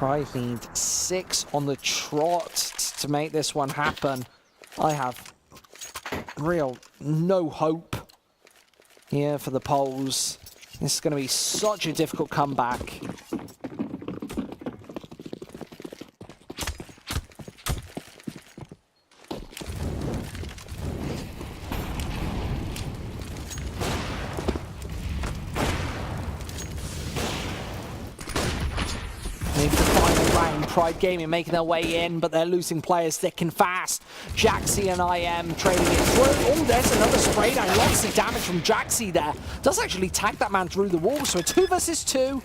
Pride need 6 on the trot to make this one happen. I have no hope here for the Poles. This is going to be such a difficult comeback. Pride Gaming making their way in, but they're losing players thick and fast. Jaxi and IM trading it through. Oh, there's another spray down. Lots of damage from Jaxi there. Does actually tag that man through the wall. So a 2 versus 2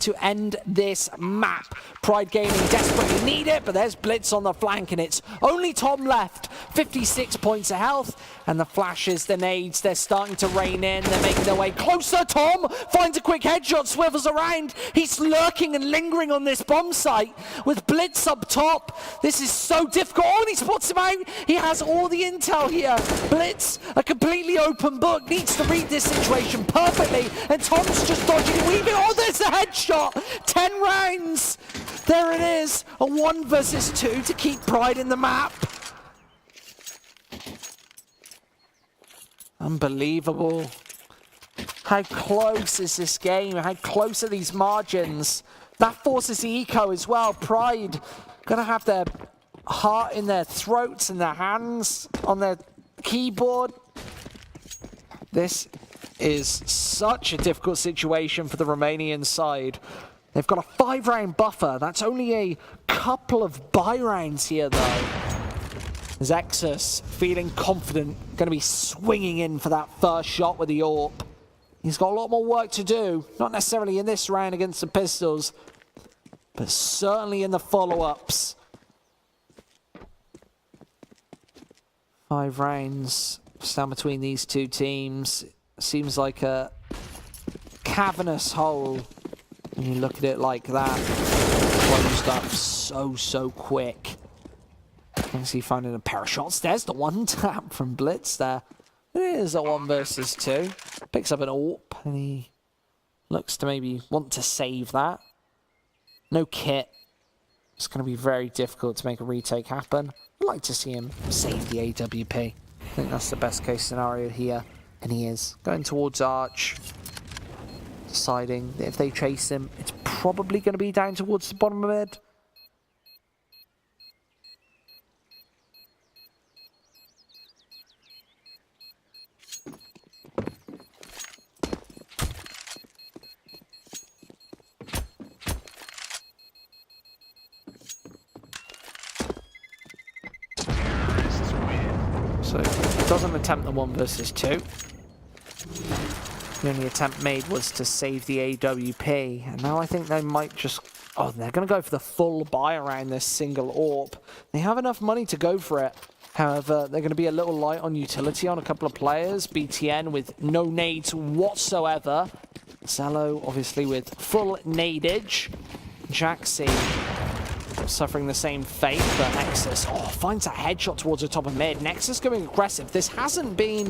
to end this map. Pride Gaming desperately need it, but there's Blitz on the flank, and it's only Tom left. 56 points of health, and the flashes, the nades, they're starting to rain in. They're making their way closer. Tom finds a quick headshot, swivels around. He's lurking and lingering on this bomb site with Blitz up top. This is so difficult. Oh, and he spots him out. He has all the intel here. Blitz, a completely open book, needs to read this situation perfectly, and Tom's just dodging and weaving. Oh, there's the headshot. 10 rounds. There it is, a 1 versus 2 to keep Pride in the map. Unbelievable. How close is this game? How close are these margins? That forces the eco as well. Pride gonna have their heart in their throats and their hands on their keyboard. This is such a difficult situation for the Romanian side. They've got a 5-round buffer. That's only a couple of buy rounds here, though. Nexus feeling confident, going to be swinging in for that first shot with the AWP. He's got a lot more work to do, not necessarily in this round against the Pistols, but certainly in the follow-ups. 5 rounds stand between these two teams. Seems like a cavernous hole. When you look at it like that, closed up so quick. He finding a pair of shots. There's the one tap from Blitz there. It is a 1 versus 2. Picks up an AWP and he looks to maybe want to save that. No kit. It's going to be very difficult to make a retake happen. I'd like to see him save the AWP. I think that's the best case scenario here. And he is going towards Arch. Deciding that if they chase him, it's probably going to be down towards the bottom of mid. So it doesn't attempt the 1 versus 2. The only attempt made was to save the AWP, and now I think they might just... Oh, they're going to go for the full buy around this single AWP. They have enough money to go for it. However, they're going to be a little light on utility on a couple of players. BTN with no nades whatsoever. Zello, obviously, with full nadage. Jaxi suffering the same fate, but Nexus finds a headshot towards the top of mid. Nexus going aggressive. This hasn't been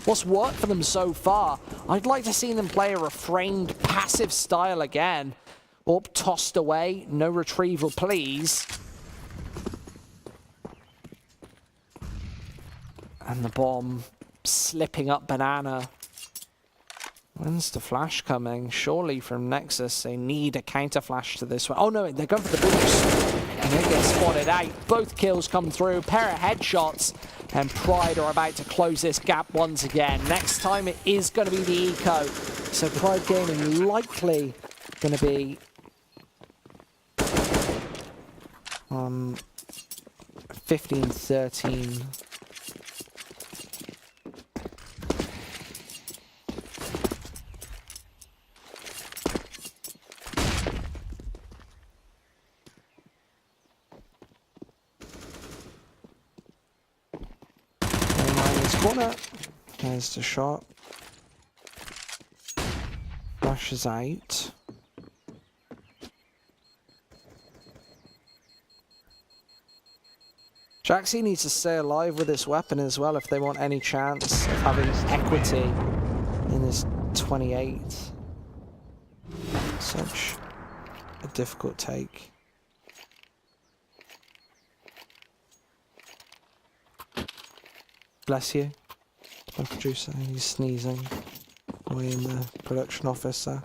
what's worked for them so far. I'd like to see them play a refrained, passive style again. AWP tossed away. No retrieval, please. And the bomb slipping up banana. When's the flash coming? Surely from Nexus, they need a counter flash to this one. Oh no, they're going for the boost. And they get spotted out. Both kills come through, pair of headshots, and Pride are about to close this gap once again. Next time it is going to be the eco. So Pride Gaming likely going to be on 15-13. Corner. There's the shot. Flashes out. Jaxi needs to stay alive with this weapon as well if they want any chance of having equity in this 28. Such a difficult take. Bless you. My producer, he's sneezing away in the production office there.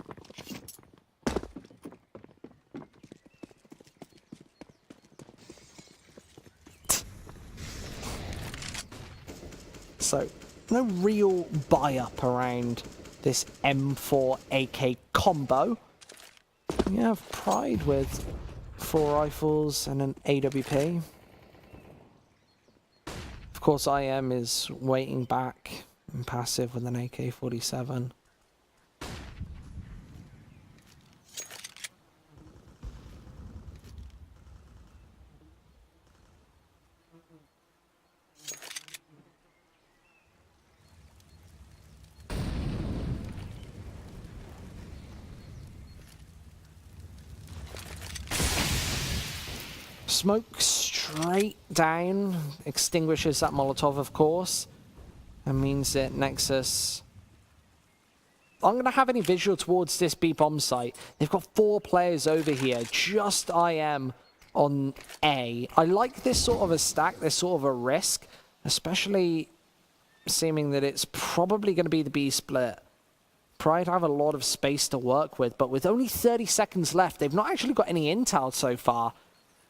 So, no real buy-up around this M4 AK combo. You have Pride with 4 rifles and an AWP. Of course, IM is waiting back and passive with an AK-47. Smoke straight down, extinguishes that Molotov, of course, and means that Nexus aren't going to have any visual towards this B bomb site. They've got 4 players over here, just IM on A. I like this sort of a stack, this sort of a risk, especially seeming that it's probably going to be the B split. Pride have a lot of space to work with, but with only 30 seconds left, they've not actually got any intel so far.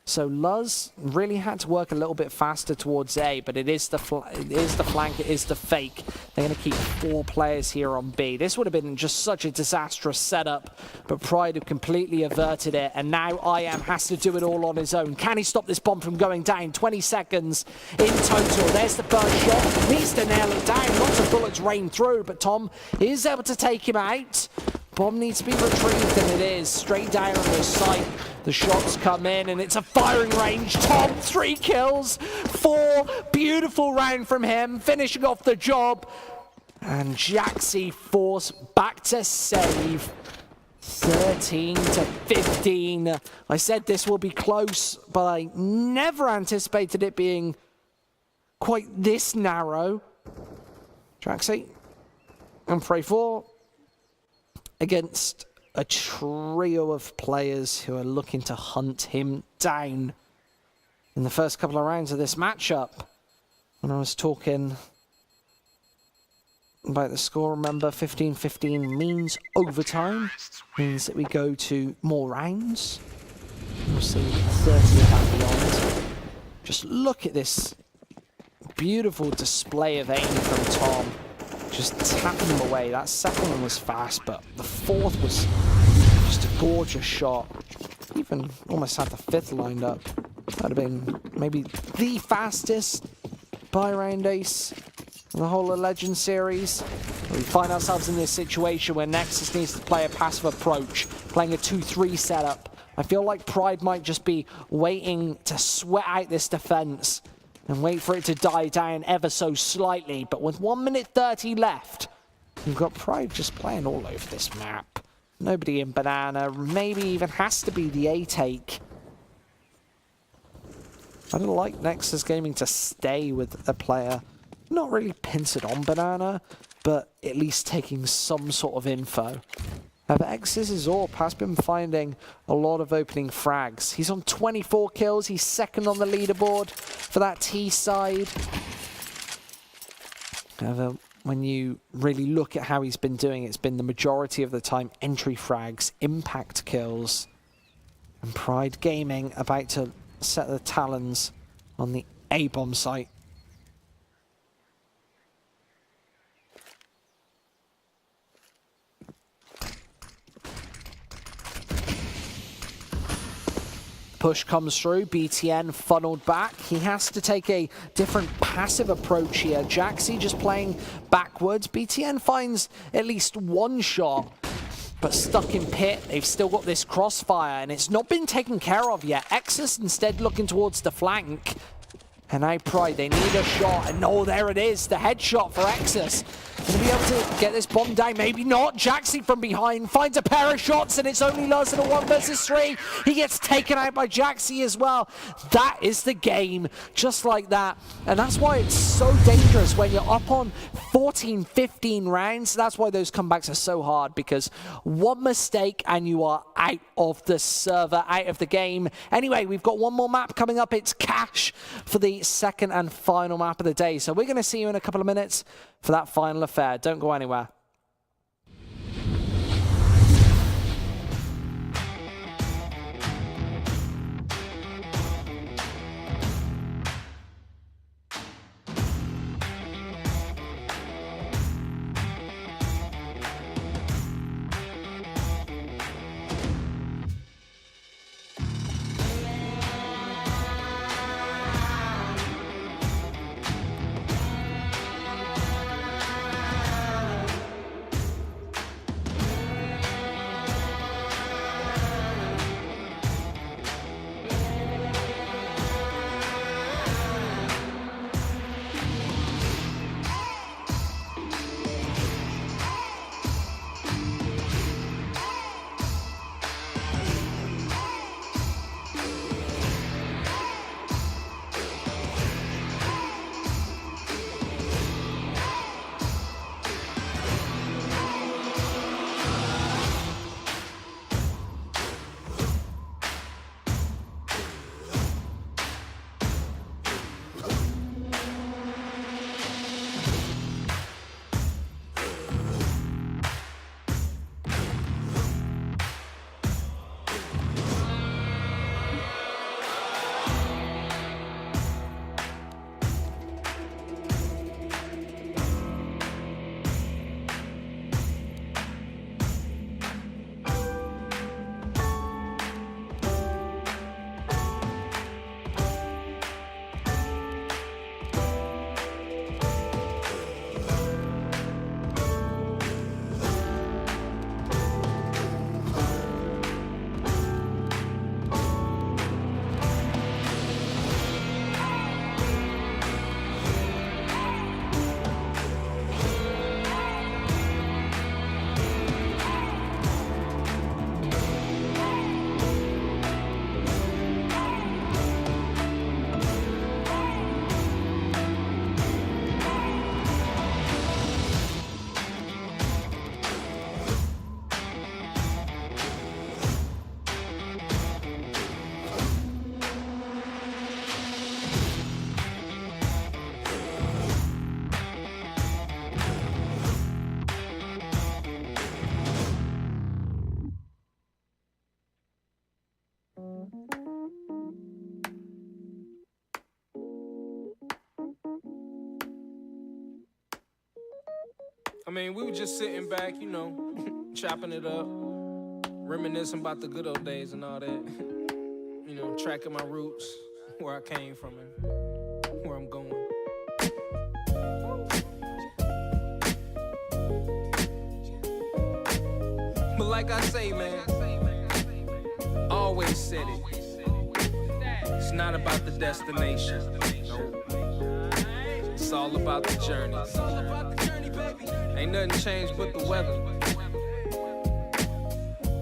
So Luz really had to work a little bit faster towards A, but it is the flank, it is the fake. They're going to keep 4 players here on B. This would have been just such a disastrous setup, but Pride have completely averted it, and now IM has to do it all on his own. Can he stop this bomb from going down? 20 seconds in total. There's the first shot. Needs to nail it down. Lots of bullets rain through, but Tom is able to take him out. Bomb needs to be retrieved, and it is. Straight down on the site. The shots come in, and it's a firing range. Tom, 3 kills, 4. Beautiful round from him, finishing off the job. And Jaxi forced back to save. 13 to 15. I said this will be close, but I never anticipated it being quite this narrow. Jaxi and Prey 4 against a trio of players who are looking to hunt him down in the first couple of rounds of this matchup. When I was talking about the score, remember 15-15 means overtime, means that we go to more rounds. We'll see 30 of that beyond. Just look at this beautiful display of aim from Tom. Just tapping them away. That second one was fast, but the fourth was just a gorgeous shot. Even almost had the 5th lined up. That'd have been maybe the fastest by-round ace in the whole of Legend series. We find ourselves in this situation where Nexus needs to play a passive approach, playing a 2-3 setup. I feel like Pride might just be waiting to sweat out this defense and wait for it to die down ever so slightly. But with 1 minute 30 left, you've got Pride just playing all over this map. Nobody in banana, maybe even has to be the A-take. I don't like Nexus Gaming to stay with a player, not really pincered on banana, but at least taking some sort of info. But X's AWP has been finding a lot of opening frags. He's on 24 kills. He's 2nd on the leaderboard for that T side. However, when you really look at how he's been doing, it's been the majority of the time entry frags, impact kills. And Pride Gaming about to set the talons on the A-bomb site. Push comes through, BTN funneled back. He has to take a different passive approach here. Jaxi just playing backwards. BTN finds at least 1 shot, but stuck in pit. They've still got this crossfire, and it's not been taken care of yet. Exus instead looking towards the flank. And now Pride, they need a shot, and oh, there it is, the headshot for Exus. Gonna be able to get this bomb down, maybe not. Jaxi from behind finds a pair of shots, and it's only Lars in a 1 versus 3. He gets taken out by Jaxi as well. That is the game, just like that. And that's why it's so dangerous when you're up on 14, 15 rounds. That's why those comebacks are so hard, because one mistake and you are out of the server, out of the game. Anyway, we've got one more map coming up. It's Cash for the second and final map of the day. So we're going to see you in a couple of minutes for that final affair. Don't go anywhere. I mean, we were just sitting back, you know, chopping it up, reminiscing about the good old days and all that. You know, tracking my roots, where I came from and where I'm going. But like I say, man, always said it. It's not about the destination. Nope. It's all about the journey. Ain't nothing changed but the weather.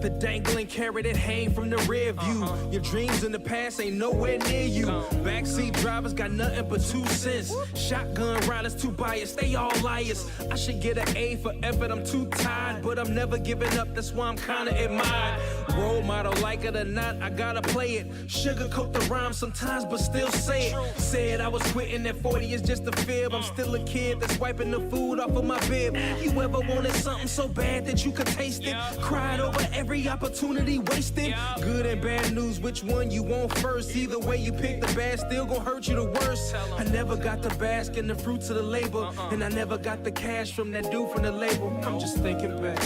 The dangling carrot that hang from the rear view. Your dreams in the past ain't nowhere near you. Backseat drivers got nothing but 2 cents. Shotgun riders too biased, they all liars. I should get an A for effort, I'm too tired. But I'm never giving up, that's why I'm kinda admired. Role model, like it or not, I gotta play it. Sugarcoat the rhyme sometimes, but still say it. Said I was quitting at 40 is just a fib. I'm still a kid that's wiping the food off of my bib. You ever wanted something so bad that you could taste it? Cried over every opportunity wasted. Good and bad news, which one you want first? Either way you pick, the bad still gon' hurt you the worst. I never got to bask in the fruits of the labor, and I never got the cash from that dude from the label. I'm just thinking back.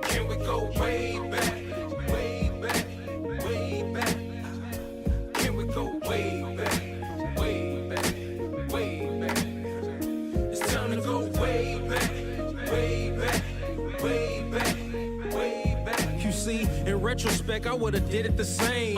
Can we go way back, way back, way back? Can we go way back, way back, way back? It's time to go way back, way back, way back, way back. You See, in retrospect, I would've did it the same.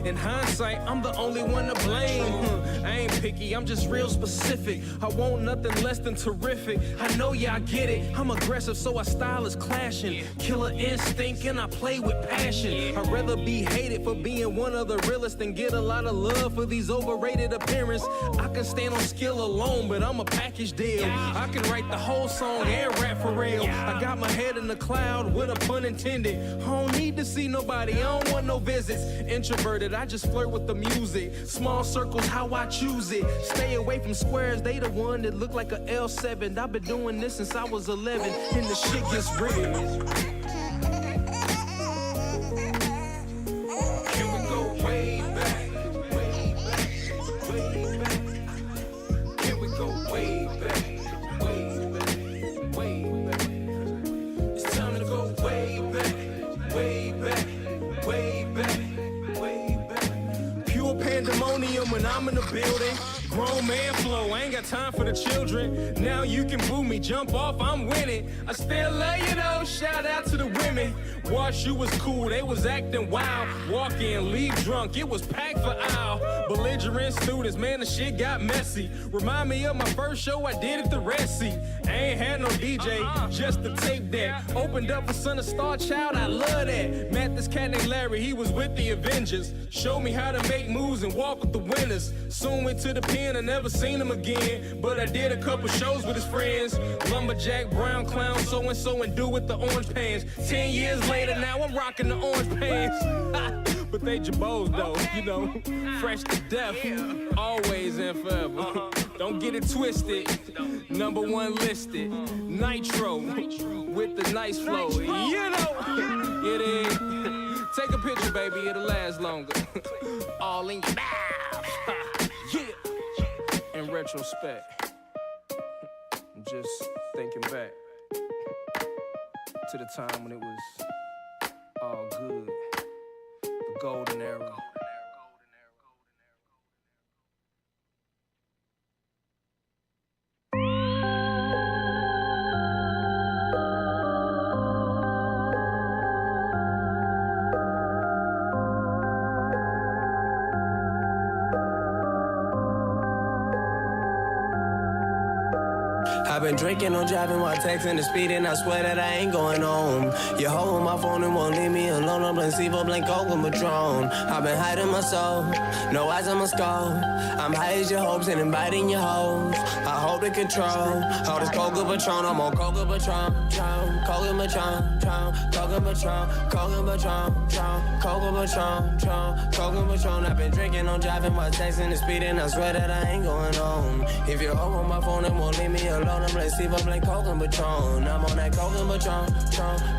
In hindsight, I'm the only one to blame. I ain't picky, I'm just real specific. I want nothing less than terrific. I know y'all get it. I'm aggressive, so our style is clashing. Killer instinct, and I play with passion. I'd rather be hated for being one of the realest than get a lot of love for these overrated appearances. I can stand on skill alone, but I'm a package deal. I can write the whole song and rap for real. I got my head in the cloud with a pun intended. I don't need to see nobody, I don't want no visits. Introverted, I just flirt with the music. Small circles, how I choose it. Stay away from squares, they the one that look like a L7. I've been doing this since I was 11, and the shit gets real. Can we go way back? Way back, way back. Can we go way back? Way back, way back. It's time to go way back, way back, way back, way back. Pure pandemonium when I'm in the building. Grown man flow, I ain't got time for the children. Now you can boo me, jump off, I'm winning. I still love you though, shout out to the women. Wash, you was cool, they was acting wild. Walk in, leave drunk, it was packed for aisle. Belligerent students, man, the shit got messy. Remind me of my first show I did at the Red Sea. I ain't had no DJ, just the tape deck. Opened up for Son of Star Child, I love that. Met this cat named Larry, he was with the Avengers. Showed me how to make moves and walk with the winners. Soon went to the pen, I never seen him again. But I did a couple shows with his friends. Lumberjack, brown clown, so-and-so, and do with the orange pants. 10 years later, now I'm rocking the orange pants. But they jabos though, you know, fresh to death, always and forever. Don't get it twisted, #1 listed, Nitro, with the nice flow, you know, it is. Take a picture, baby, it'll last longer. All in your mouth, yeah. In retrospect, I'm just thinking back to the time when it was all good. The golden era. I've been drinking or driving while texting and speeding. I swear that I ain't going home. You hold my phone and won't leave me alone. I'm blank Steve, blank Coke and Patron. I've been hiding my soul, no eyes on my skull. I'm high as your hopes and inviting your hoes. I hold the control. All this Coke and Patron, I'm on Coke and Patron. Coke and Patron, Coke and Patron, Coke and Patron, Coke and Patron, Coke and Patron. I've been drinking on driving while texting and speeding. I swear that I ain't going home. If you hold my phone and won't leave me alone, I'm like Steve, I'm like Coke and Patron. I'm on that Coke and Patron,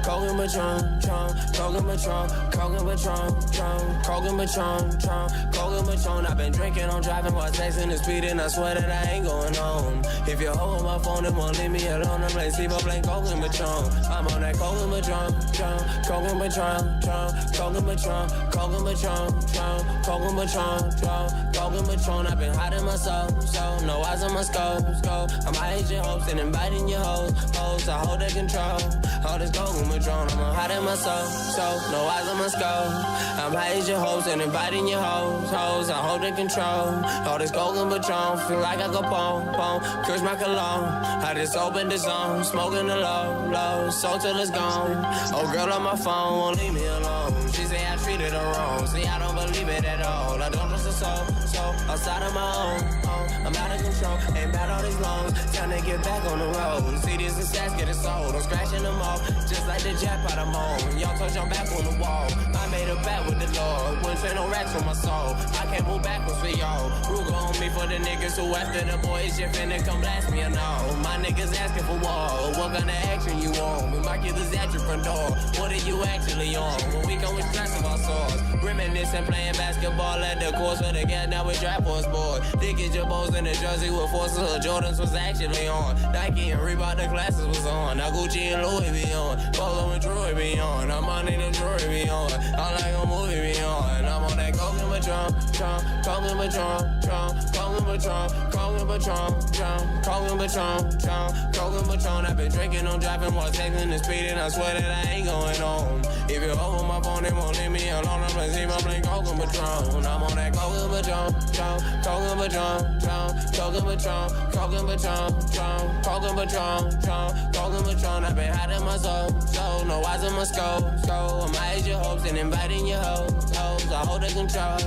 Coke and Patron, Coke and Patron, Coke and Patron, Coke and Patron, Coke and Patron. I've been drinking on driving while texting and speeding. I swear that I ain't going home. If you hold my phone and won't leave me alone, I'm like Steve, I'm like Coke and Patron. I'm on that Coke and Patron, Coke and Patron, Coke and Patron, Coke and Patron, Coke and Patron, Coke and Patron. I've been hiding my soul, no eyes on my scope. I'm hiding your hopes and inviting your hoes. I hold that control. All this Coke and Patron, I'm hiding my soul, no eyes on my scope. I'm hiding your hopes and inviting your hoes. I hold that control. All this Coke and Patron, feel like I go pong, curse my cologne. I just opened the zone, smoking the low, so till it's gone. Oh girl on my phone won't leave me alone. She say I treated her wrong. See, I don't believe it at all. I don't trust her so outside of my own. I'm out of control, ain't bad all these loans. Time to get back on the road. See these stats getting sold. I'm scratching them off, just like the jackpot I'm on. Y'all touch on back on the wall. I made a bet with the Lord. Wouldn't spend no racks on my soul. I can't move backwards for y'all. Ruger on me for the niggas who after the boys shit finna come blast me or no. My niggas asking for war. What kind of action you on? When my kids is at your front door. What are you actually on? When we come with stress of our swords. Reminiscing playing basketball at the course for the gas. Now we trap on sport. Dick is your bows in the jersey with forces of Jordans was actually on. Nike and Reebok the classes was on. Now Gucci and Louis be on. Polo and Troy be on. I'm on in the Troy be on. I like a movie be on. I'm on that Coke and Patron, Coke and Patron, Coke and Patron, Coke and Patron, Coke and Patron, Coke and Patron. I've been drinking on driving while texting and speeding. I swear that I ain't going home. If If you over my phone, it won't leave me alone. I'm playing Zima, playing Coca Patron. I'm on that Coca Patron, Coca Patron, Coca Patron, Coca Patron, Coca Patron, Coca Patron. I've been hiding my soul, no eyes on my skull. I'm hiding your hopes and inviting your hoes. I hold the control.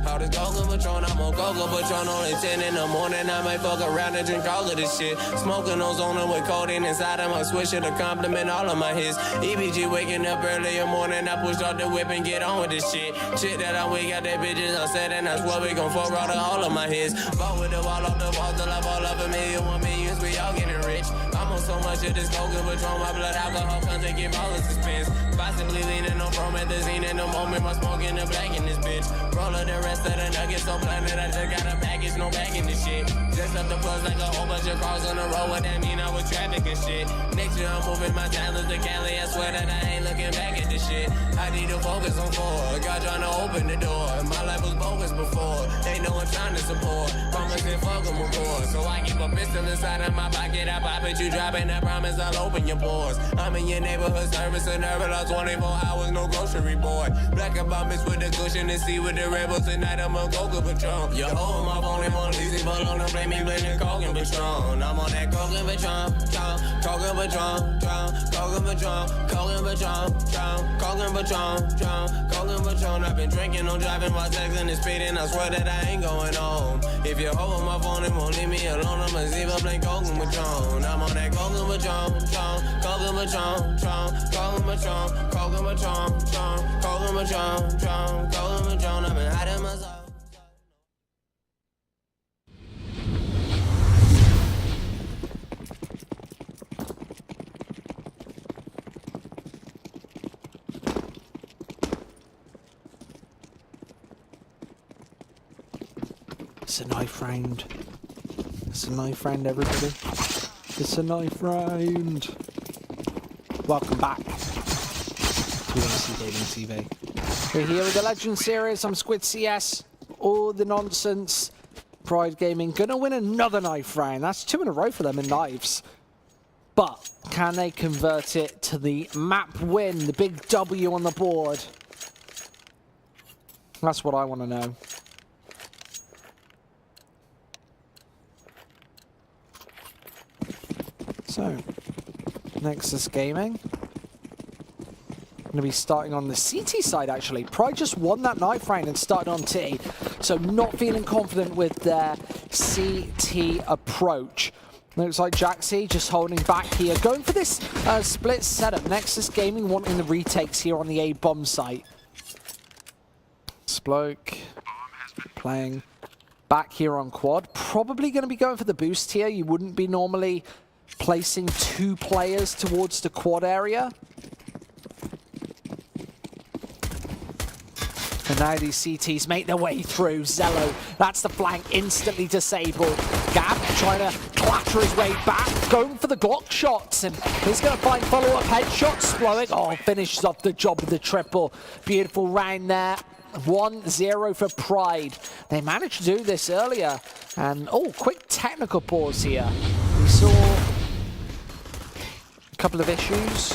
All this Coca Patron, I'm on Coca Patron. Only 10 in the morning, I might fuck around and drink all of this shit. Smoking ozone with codeine inside of my swisher to compliment all of my hits. EBG waking up early in the morning, I push off the whip and get on with this shit. Shit that I we got that bitches on set and I swear we gon' fuck all of my hits. Ball with the wall off the wall till I fall off $1 million, 1 millions, we all getting rich. I'm on so much of this Coca Patron, my blood alcohol comes and give all the suspense. Possibly leaning on promethazine in the moment, my smoking the black in this bitch. Roll up the rest of the nuggets so blended, I just got a package, no bag in this shit. Just up the plus like a whole bunch of cars on the road, what that mean I was traffic and shit. Next year I'm moving my talents to Cali, I swear that I ain't looking back at this shit. I need to focus on forward, God trying to open the door. My life was bogus before, ain't no one trying to support. Promising fuck them before, so I keep a pistol inside of my pocket. I pop it, you drop it, I promise I'll open your pores. I'm in your neighborhood service and nervous, 24 hours, no grocery boy. Black and bomb with the cushion and see with the rebels. Tonight I'm on Coca Patron. Yo, hold my phone and won't easy, but on the play me blending Coca Patron. I'm on that Coca Patron, Coca Patron, Coca Patron, Coca Patron, Coca Patron, Coca Patron. I've been drinking, no driving while texting and speeding. I swear that I ain't going home. If you hold my phone, it won't leave me alone. I'm a Ziva playing Coca Patron. I'm on that Coca Patron, Coca Patron, Coca Patron, Coca Patron, Coca Patron, Coca Patron. I've been hiding myself. It's a knife round. It's a knife round, everybody. It's a knife round. Welcome back to MC Gaming TV. We're here with the Legend Series. I'm Squid CS. All the nonsense. Pride Gaming gonna win another knife round. That's 2 in a row for them in knives. But can they convert it to the map win? The big W on the board. That's what I want to know. So, Nexus Gaming. Going to be starting on the CT side, actually. Pride just won that knife round and started on T. So, not feeling confident with their CT approach. Looks like Jaxie just holding back here. Going for this split setup. Nexus Gaming wanting the retakes here on the A bomb site. Sploke playing back here on quad. Probably going to be going for the boost here. You wouldn't be normally placing 2 players towards the quad area. And now these CTs make their way through. Zello, that's the flank, instantly disabled. Gab trying to clatter his way back, going for the Glock shots, and he's going to find follow-up headshots. Sploek, finishes off the job with the triple. Beautiful round there. 1-0 for Pride. They managed to do this earlier. And, quick technical pause here. We saw a couple of issues.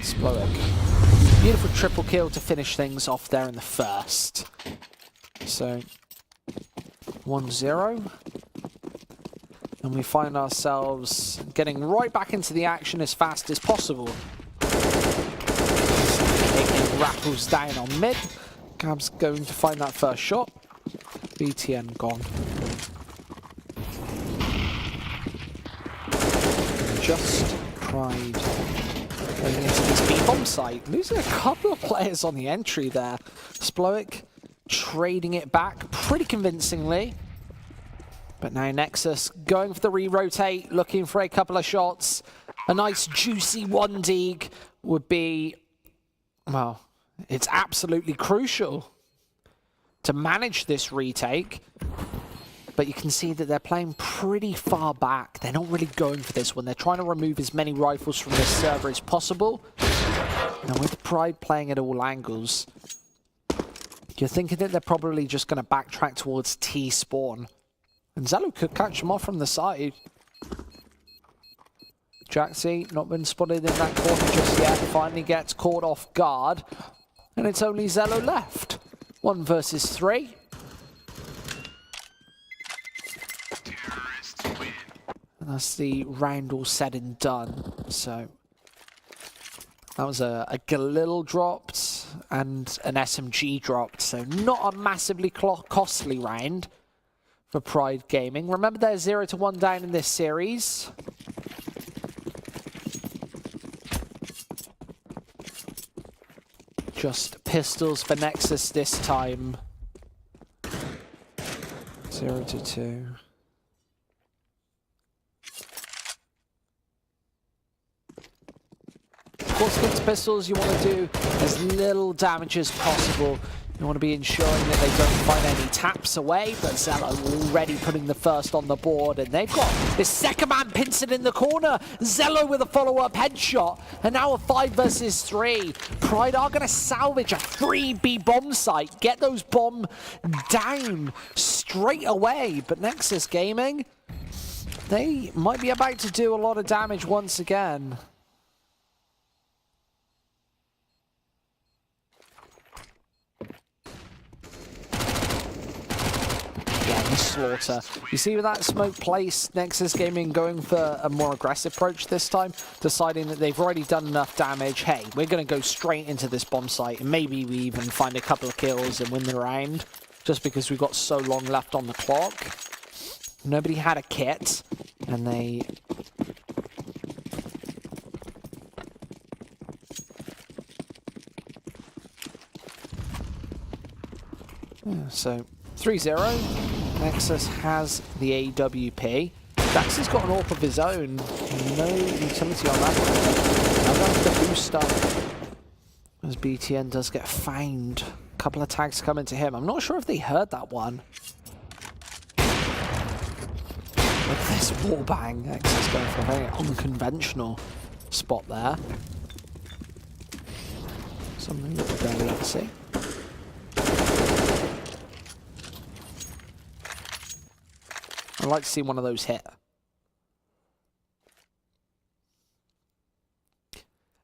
Sploek. Beautiful triple kill to finish things off there in the first. So, 1-0. And we find ourselves getting right back into the action as fast as possible. Taking Raffles down on mid. Gab's going to find that first shot. BTN gone. Just Pride going into this B-bomb site. Losing a couple of players on the entry there. Sploek trading it back pretty convincingly. But now Nexus going for the re-rotate, looking for a couple of shots. A nice juicy 1-dig would be, well, it's absolutely crucial to manage this retake. But you can see that they're playing pretty far back. They're not really going for this one. They're trying to remove as many rifles from this server as possible. And with Pride playing at all angles, you're thinking that they're probably just going to backtrack towards T spawn. And Zello could catch them off from the side. Jaxi not been spotted in that corner just yet. Finally gets caught off guard. And it's only Zello left. 1 versus 3. And that's the round all said and done. So that was a Galil dropped and an SMG dropped. So not a massively costly round for Pride Gaming. Remember, they're 0-1 down in this series. Just pistols for Nexus this time. 0-2. Of course, against pistols, you want to do as little damage as possible. You want to be ensuring that they don't find any taps away, but Zello already putting the first on the board, and they've got this second man pincered in the corner. Zello with a follow-up headshot, and now a 5 versus 3. Pride are going to salvage a 3B bomb site, get those bomb down straight away, but Nexus Gaming, they might be about to do a lot of damage once again. Slaughter. You see with that smoke place, Nexus Gaming going for a more aggressive approach this time, deciding that they've already done enough damage. Hey, we're going to go straight into this bomb site, and maybe we even find a couple of kills and win the round, just because we've got so long left on the clock. Nobody had a kit, and they... Yeah, so 3-0. Nexus has the AWP. Dax has got an AWP of his own. No utility on that one. Now going for the boost up. As BTN does get found. A couple of tags coming to him. I'm not sure if they heard that one. Look at this wallbang. Nexus going for a very unconventional spot there. Something that we barely ever see. I'd like to see one of those hit.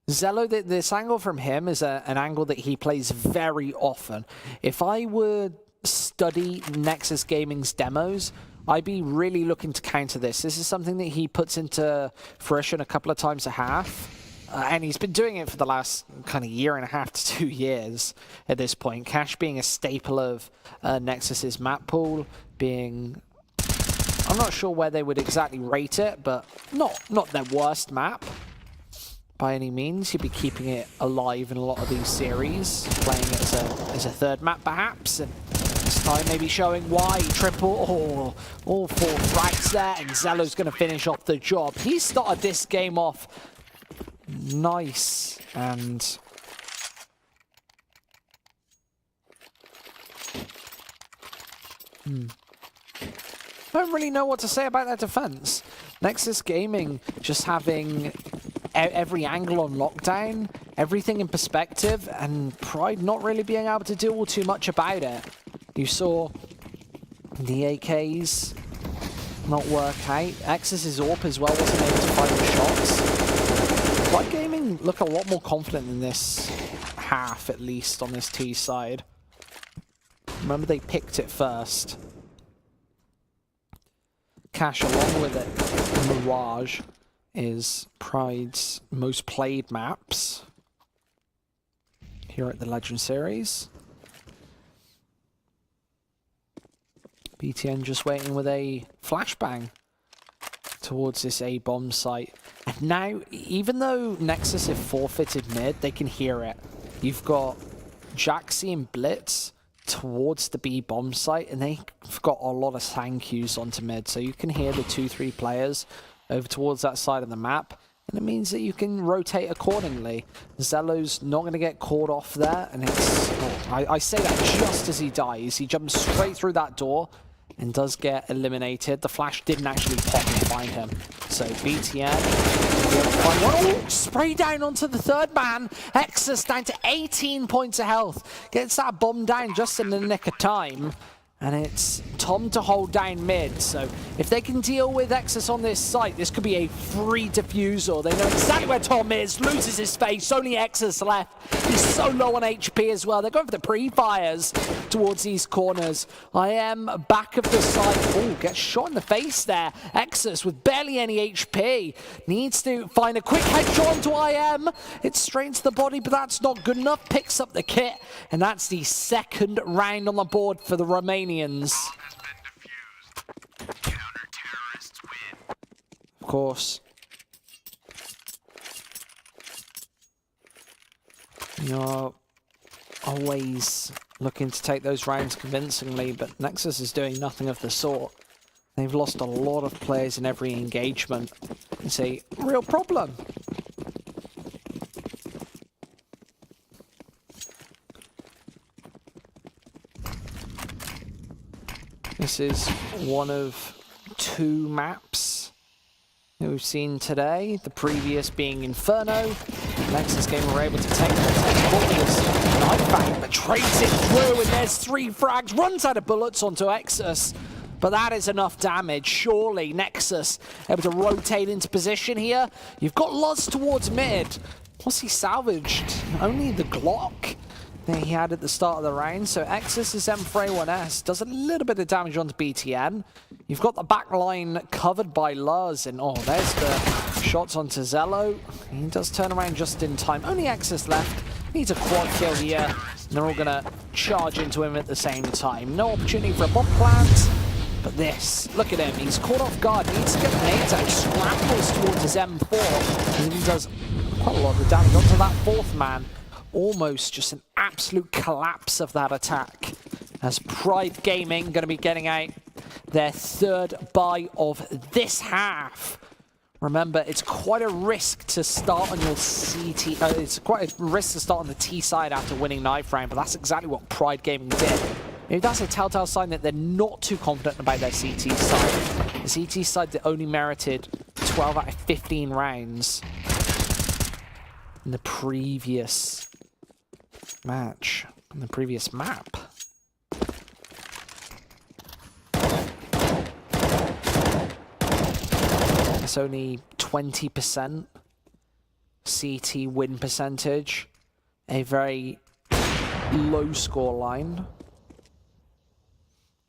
Zello, this angle from him is an angle that he plays very often. If I would study Nexus Gaming's demos, I'd be really looking to counter this. This is something that he puts into fruition a couple of times a half. And he's been doing it for the last kind of 1.5 to 2 years at this point. Cash being a staple of Nexus's map pool, being... I'm not sure where they would exactly rate it, but not their worst map by any means. You'd be keeping it alive in a lot of these series, playing it as a third map perhaps, and this time maybe showing why. Triple, all 4 frags there, and Zello's going to finish off the job. He started this game off nice, and... I don't really know what to say about that defense. Nexus Gaming just having every angle on lockdown, everything in perspective, and Pride not really being able to do all too much about it. You saw the AKs not work out. Exus's AWP as well wasn't able to find the shots. Pride Gaming look a lot more confident in this half, at least on this T side. Remember, they picked it first. Cash, along with it, Mirage is Pride's most played maps here at the Legend Series. BTN just waiting with a flashbang towards this A-bomb site. And now, even though Nexus have forfeited mid, they can hear it. You've got Jaxi and Blitz towards the B bomb site, and they've got a lot of sand queues onto mid, so you can hear the 2-3 players over towards that side of the map, and it means that you can rotate accordingly. Zello's not going to get caught off there, and it's... Oh, I say that just as he dies. He jumps straight through that door and does get eliminated. The flash didn't actually pop and find him. So BTN... Oh, spray down onto the third man. Exus down to 18 points of health. Gets that bomb down just in the nick of time. And it's Tom to hold down mid, so if they can deal with Nexus on this site, this could be a free diffusal. They know exactly where Tom is, loses his face, only Nexus left. He's so low on HP as well. They're going for the pre-fires towards these corners. I am back of the site. Oh, gets shot in the face there. Nexus with barely any HP. Needs to find a quick headshot onto IM. It's straight into the body, but that's not good enough. Picks up the kit, and that's the second round on the board for the Romanians. Of course. You're always looking to take those rounds convincingly, but Nexus is doing nothing of the sort. They've lost a lot of players in every engagement. It's a real problem. This is one of two maps that we've seen today, the previous being Inferno. Nexus game were able to take the balls. Knifebang, but trades it through, and there's 3 frags, runs out of bullets onto Nexus. But that is enough damage. Surely Nexus able to rotate into position here. You've got Luz towards mid. What's he salvaged? Only the Glock that he had at the start of the round. So Nexus's M4A1S does a little bit of damage onto BTN. You've got the back line covered by Luz, and oh, there's the shots onto Zello. He does turn around just in time. Only Nexus left. Needs a quad kill here. And they're all gonna charge into him at the same time. No opportunity for a bomb plant. But this, look at him, he's caught off guard, needs to get the nades out, scrambles towards his M4, and he does quite a lot of damage onto that 4th man. Almost just an absolute collapse of that attack, as Pride Gaming going to be getting out their 3rd buy of this half. Remember, it's quite a risk to start on your CT, it's quite a risk to start on the T side after winning knife round, but that's exactly what Pride Gaming did. Maybe that's a telltale sign that they're not too confident about their CT side. The CT side that only merited 12 out of 15 rounds in the previous match, in the previous map. It's only 20% CT win percentage, a very low score line.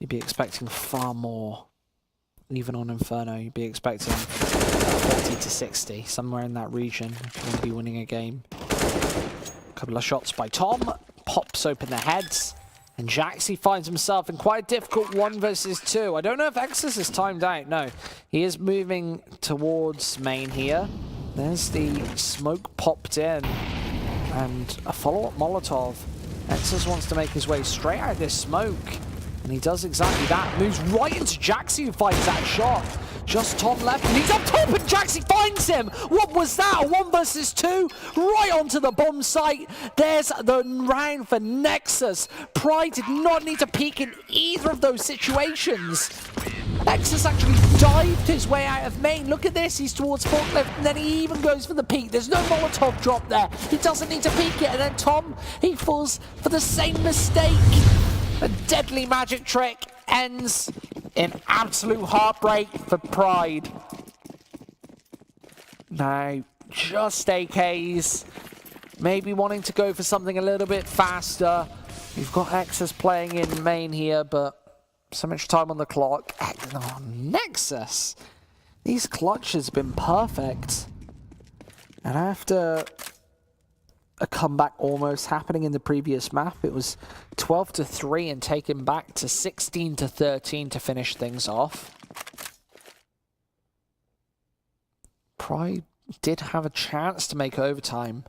You'd be expecting far more, even on Inferno. You'd be expecting 40 to 60, somewhere in that region, if you want to be winning a game. A couple of shots by Tom, pops open the heads, and Jaxi finds himself in quite a difficult 1 versus 2. I don't know if Exus is timed out, no. He is moving towards main here. There's the smoke popped in, and a follow-up Molotov. Exus wants to make his way straight out of this smoke. And he does exactly that. Moves right into Jaxi, who finds that shot. Just Tom left, and he's up top, and Jaxi finds him! What was that? A 1 versus 2? Right onto the bomb site. There's the round for Nexus. Pride did not need to peek in either of those situations. Nexus actually dived his way out of main. Look at this, he's towards forklift, and then he even goes for the peek. There's no Molotov drop there. He doesn't need to peek it, and then Tom, he falls for the same mistake. A deadly magic trick ends in absolute heartbreak for Pride. Now, just AKs, maybe wanting to go for something a little bit faster. You've got Nexus playing in main here, but so much time on the clock. Oh, Nexus! These clutches have been perfect. And after a comeback almost happening in the previous map, it was 12 to 3 and taken back to 16 to 13 to finish things off. Pride did have a chance to make overtime.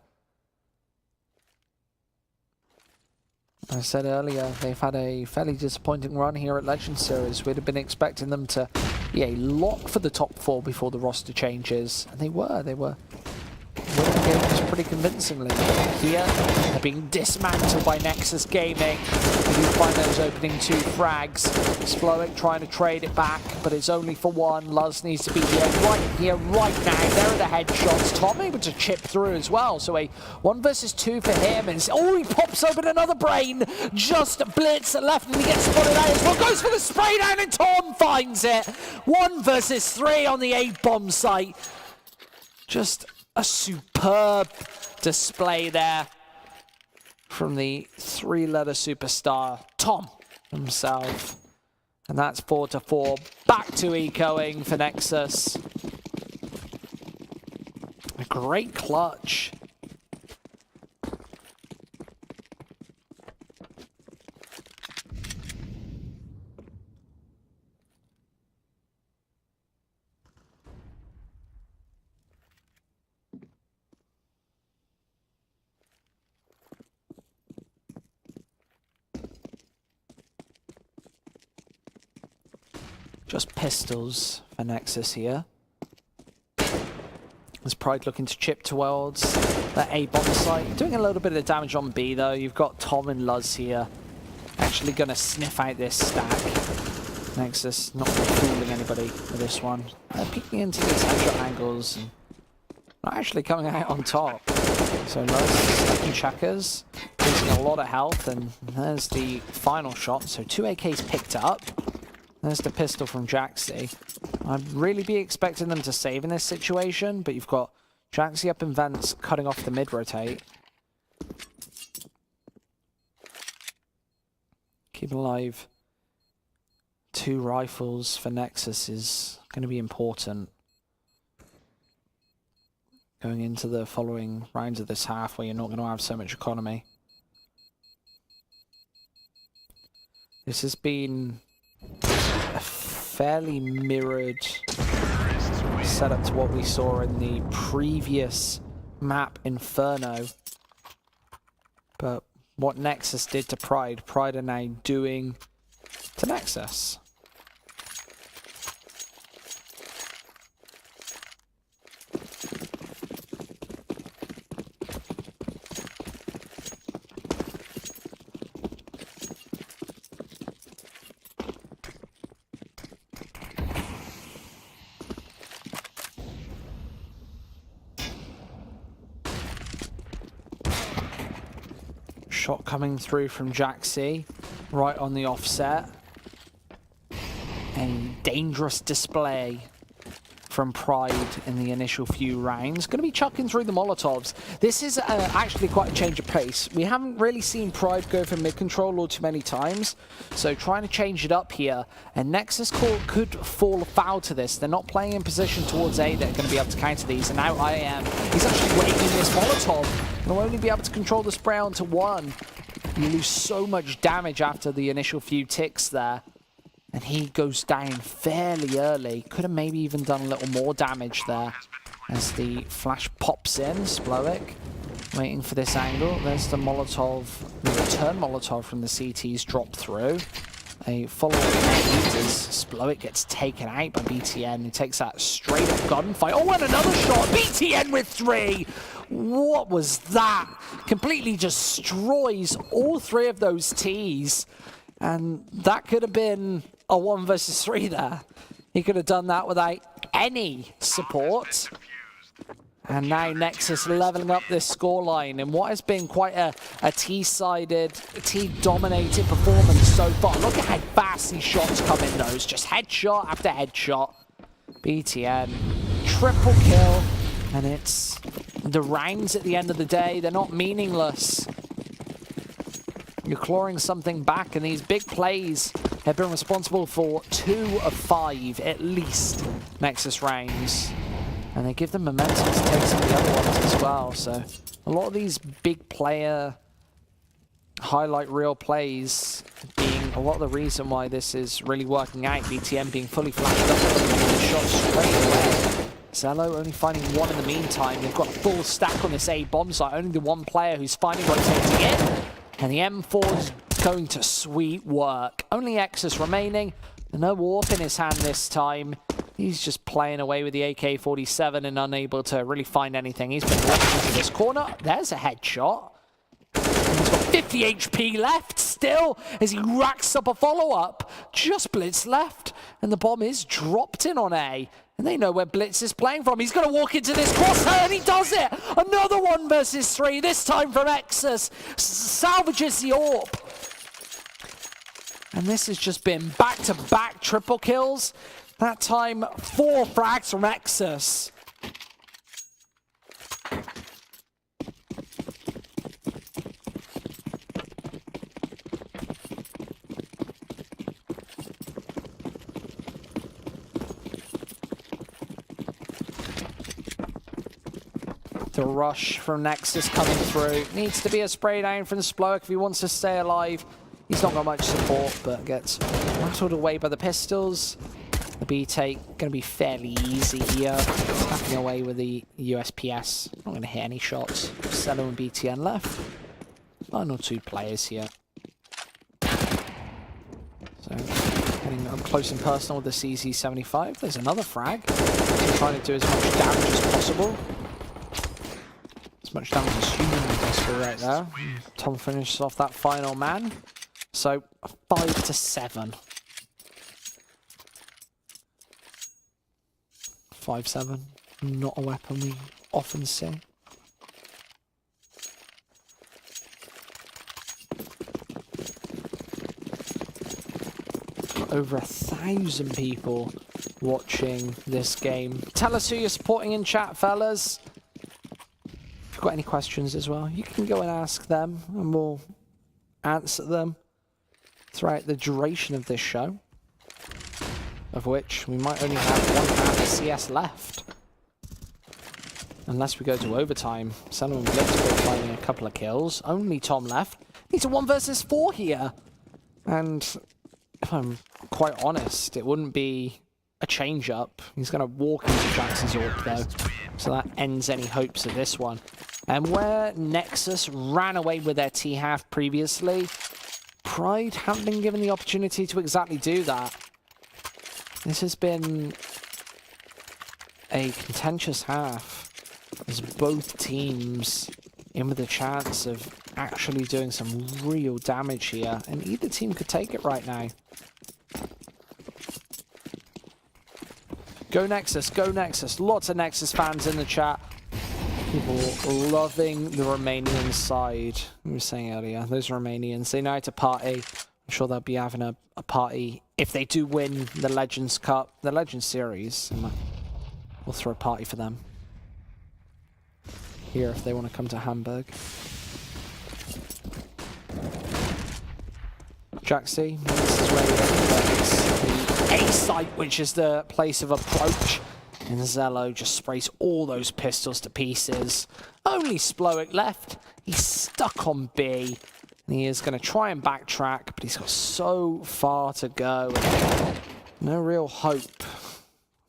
As I said earlier, they've had a fairly disappointing run here at Legend Series. We'd have been expecting them to be a lock for the top 4 before the roster changes. And they were winning games pretty convincingly. Here, they're being dismantled by Nexus Gaming. We do find those opening 2 frags. Splowick trying to trade it back, but it's only for 1. Luz needs to be here, right now. There are the headshots. Tom able to chip through as well. So a 1 versus 2 for him. And he pops open another brain. Just blitz left, and he gets spotted out as well. Goes for the spray down, and Tom finds it. 1 versus 3 on the A-bomb site. Just a superb display there from the 3-letter superstar, Tom himself. And that's 4-4. Back to ecoing for Nexus. A great clutch. Just pistols for Nexus here. There's Pride looking to chip towards that A-bomb site. Doing a little bit of damage on B though. You've got Tom and Luz here. Actually going to sniff out this stack. Nexus not really fooling anybody with this one. Peeking into these headshot angles and not actually coming out on top. So Luz stacking checkers, losing a lot of health, and there's the final shot. So 2 AKs picked up. There's the pistol from Jaxi. I'd really be expecting them to save in this situation, but you've got Jaxi up in vents, cutting off the mid-rotate. Keep alive. 2 rifles for Nexus is going to be important. Going into the following rounds of this half where you're not going to have so much economy. This has been a fairly mirrored setup to what we saw in the previous map, Inferno. But what Nexus did to Pride are now doing to Nexus. Shot coming through from Jaxi, right on the offset. A dangerous display from Pride in the initial few rounds. Going to be chucking through the Molotovs. This is actually quite a change of pace. We haven't really seen Pride go for mid-control all too many times, so trying to change it up here. And Nexus could fall foul to this. They're not playing in position towards A. They're going to be able to counter these. And now IAM, he's actually waiting this Molotov. He'll only be able to control the spray onto 1. You lose so much damage after the initial few ticks there. And he goes down fairly early. Could have maybe even done a little more damage there. As the flash pops in, Splowick waiting for this angle. There's the Molotov, the return Molotov from the CT's dropped through. A follow-up as Splowick gets taken out by BTN, who takes that straight up gunfight. Oh, and another shot! BTN with 3! What was that? Completely destroys all 3 of those Ts. And that could have been a 1 versus 3 there. He could have done that without any support. And now Nexus leveling up this scoreline in what has been quite a T-sided, T-dominated performance so far. Look at how fast these shots come in those. Just headshot after headshot. BTN, triple kill. And it's the rounds at the end of the day. They're not meaningless. You're clawing something back, and these big plays have been responsible for 2 of 5, at least, Nexus rounds. And they give them momentum to take some of the other ones as well. So a lot of these big player highlight reel plays being a lot of the reason why this is really working out. BTM being fully flashed up and shot straight away. Zello only finding 1 in the meantime. They've got a full stack on this A bomb site. Only the 1 player who's finally rotating in. And the M4 is going to sweet work. Only Nexus remaining. No warp in his hand this time. He's just playing away with the AK-47 and unable to really find anything. He's been left into this corner. There's a headshot. He's got 50 HP left still as he racks up a follow-up. Just Blitz left, and the bomb is dropped in on A. And they know where Blitz is playing from. He's going to walk into this crosshair, and he does it! Another 1 versus 3, this time from Nexus. Salvages the AWP. And this has just been back-to-back triple kills. That time, 4 frags from Nexus. The rush from Nexus coming through. Needs to be a spray down from Sploak if he wants to stay alive. He's not got much support, but gets rattled away by the pistols. The B take going to be fairly easy here. Tapping away with the USPS. Not going to hit any shots. Cello and BTN left. Final 2 players here. So getting up close and personal with the CZ75. There's another frag. Trying to do as much damage as possible. As much damage as humanly possible right there. Tom finishes off that final man. So 5 to 7. 5-7. Not a weapon we often see. Over 1,000 people watching this game. Tell us who you're supporting in chat, fellas. If you've got any questions as well, you can go and ask them, and we'll answer them throughout the duration of this show, of which we might only have 1 half CS left. Unless we go to overtime. Someone looks to be finding a couple of kills. Only Tom left. Needs a 1 versus 4 here. And if I'm quite honest, it wouldn't be a change-up. He's going to walk into Jackson's AWP though. So that ends any hopes of this one. And where Nexus ran away with their T-half previously, Pride haven't been given the opportunity to exactly do that. This has been a contentious half, as both teams in with a chance of actually doing some real damage here, and either team could take it right now. Go Nexus, go Nexus. Lots of Nexus fans in the chat. People loving the Romanian side. We were saying earlier, those Romanians, they know how to party. I'm sure they'll be having a party if they do win the Legends Cup, the Legends Series. We'll throw a party for them here if they want to come to Hamburg. Jaxie, this is where the A site, which is the place of approach. And Zello just sprays all those pistols to pieces. Only Sploak left. He's stuck on B. And he is going to try and backtrack, but he's got so far to go. No real hope.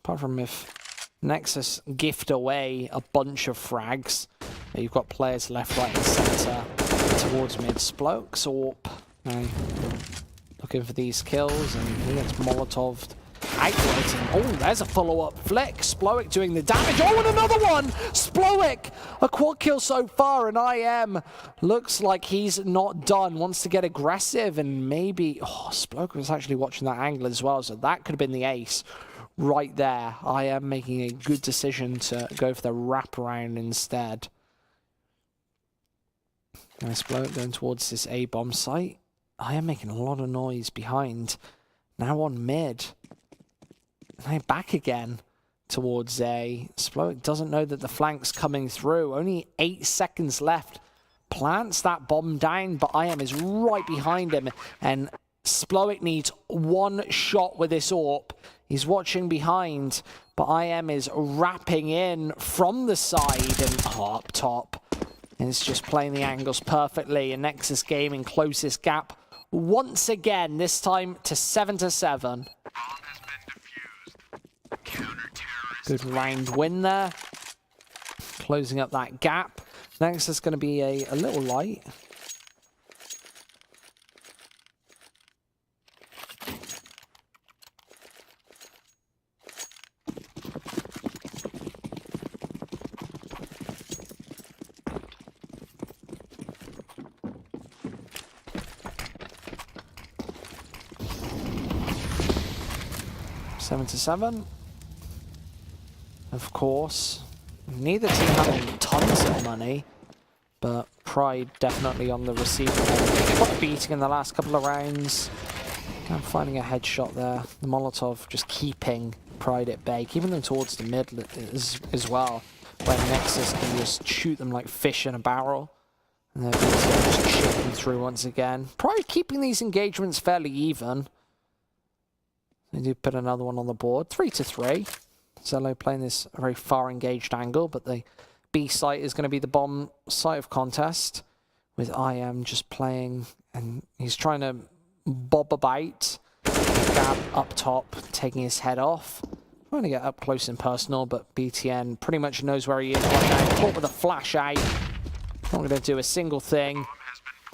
Apart from if Nexus gift away a bunch of frags. You've got players left, right, and centre towards mid. Sploak's AWP. Looking for these kills, and he gets Molotov'd outwards. And oh, there's a follow-up flick. Sploak doing the damage. Oh, and another one! Sploak! A quad kill so far, and IM looks like he's not done. Wants to get aggressive, and maybe... Oh, Sploak was actually watching that angle as well, so that could have been the ace right there. IM making a good decision to go for the wraparound instead. Nice Sploak going towards this A-bomb site. IM making a lot of noise behind. Now on mid. Now back again towards A. Sploak doesn't know that the flank's coming through. Only 8 seconds left. Plants that bomb down, but IM is right behind him. And Sploak needs 1 shot with this AWP. He's watching behind, but IM is wrapping in from the side and up top. And it's just playing the angles perfectly. And Nexus Gaming closest gap once again, this time to 7 to 7. Good round win there. Closing up that gap. Nexus is going to be a little light. 7-7. Of course, neither team having tons of money, but Pride definitely on the receiving end. Quite beating in the last couple of rounds. I'm finding a headshot there. The Molotov just keeping Pride at bay, keeping them towards the mid as well, where Nexus can just shoot them like fish in a barrel. And they're just chipping through once again. Pride keeping these engagements fairly even. They do put another one on the board. 3-3. Zello playing this very far engaged angle, but the B site is going to be the bomb site of contest, with IM just playing, and he's trying to bob about, gap up top, taking his head off. Trying to get up close and personal, but BTN pretty much knows where he is right now. Caught with a flash out. Not going to do a single thing.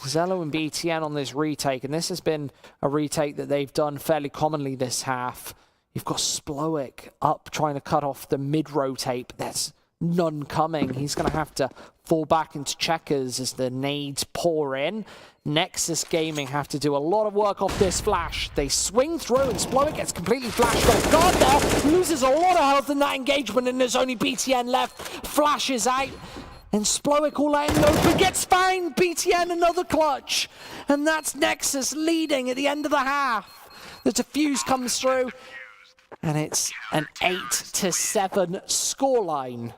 Zello and BTN on this retake, and this has been a retake that they've done fairly commonly this half. You've got Splowick up trying to cut off the mid-rotate, but there's none coming. He's going to have to fall back into checkers as the nades pour in. Nexus Gaming have to do a lot of work off this flash. They swing through and Splowick gets completely flashed off guard there. Loses a lot of health in that engagement and there's only BTN left. Flashes out. And Splowick all out in the open gets found. BTN another clutch. And that's Nexus leading at the end of the half. The defuse comes through. And it's an 8-7 scoreline.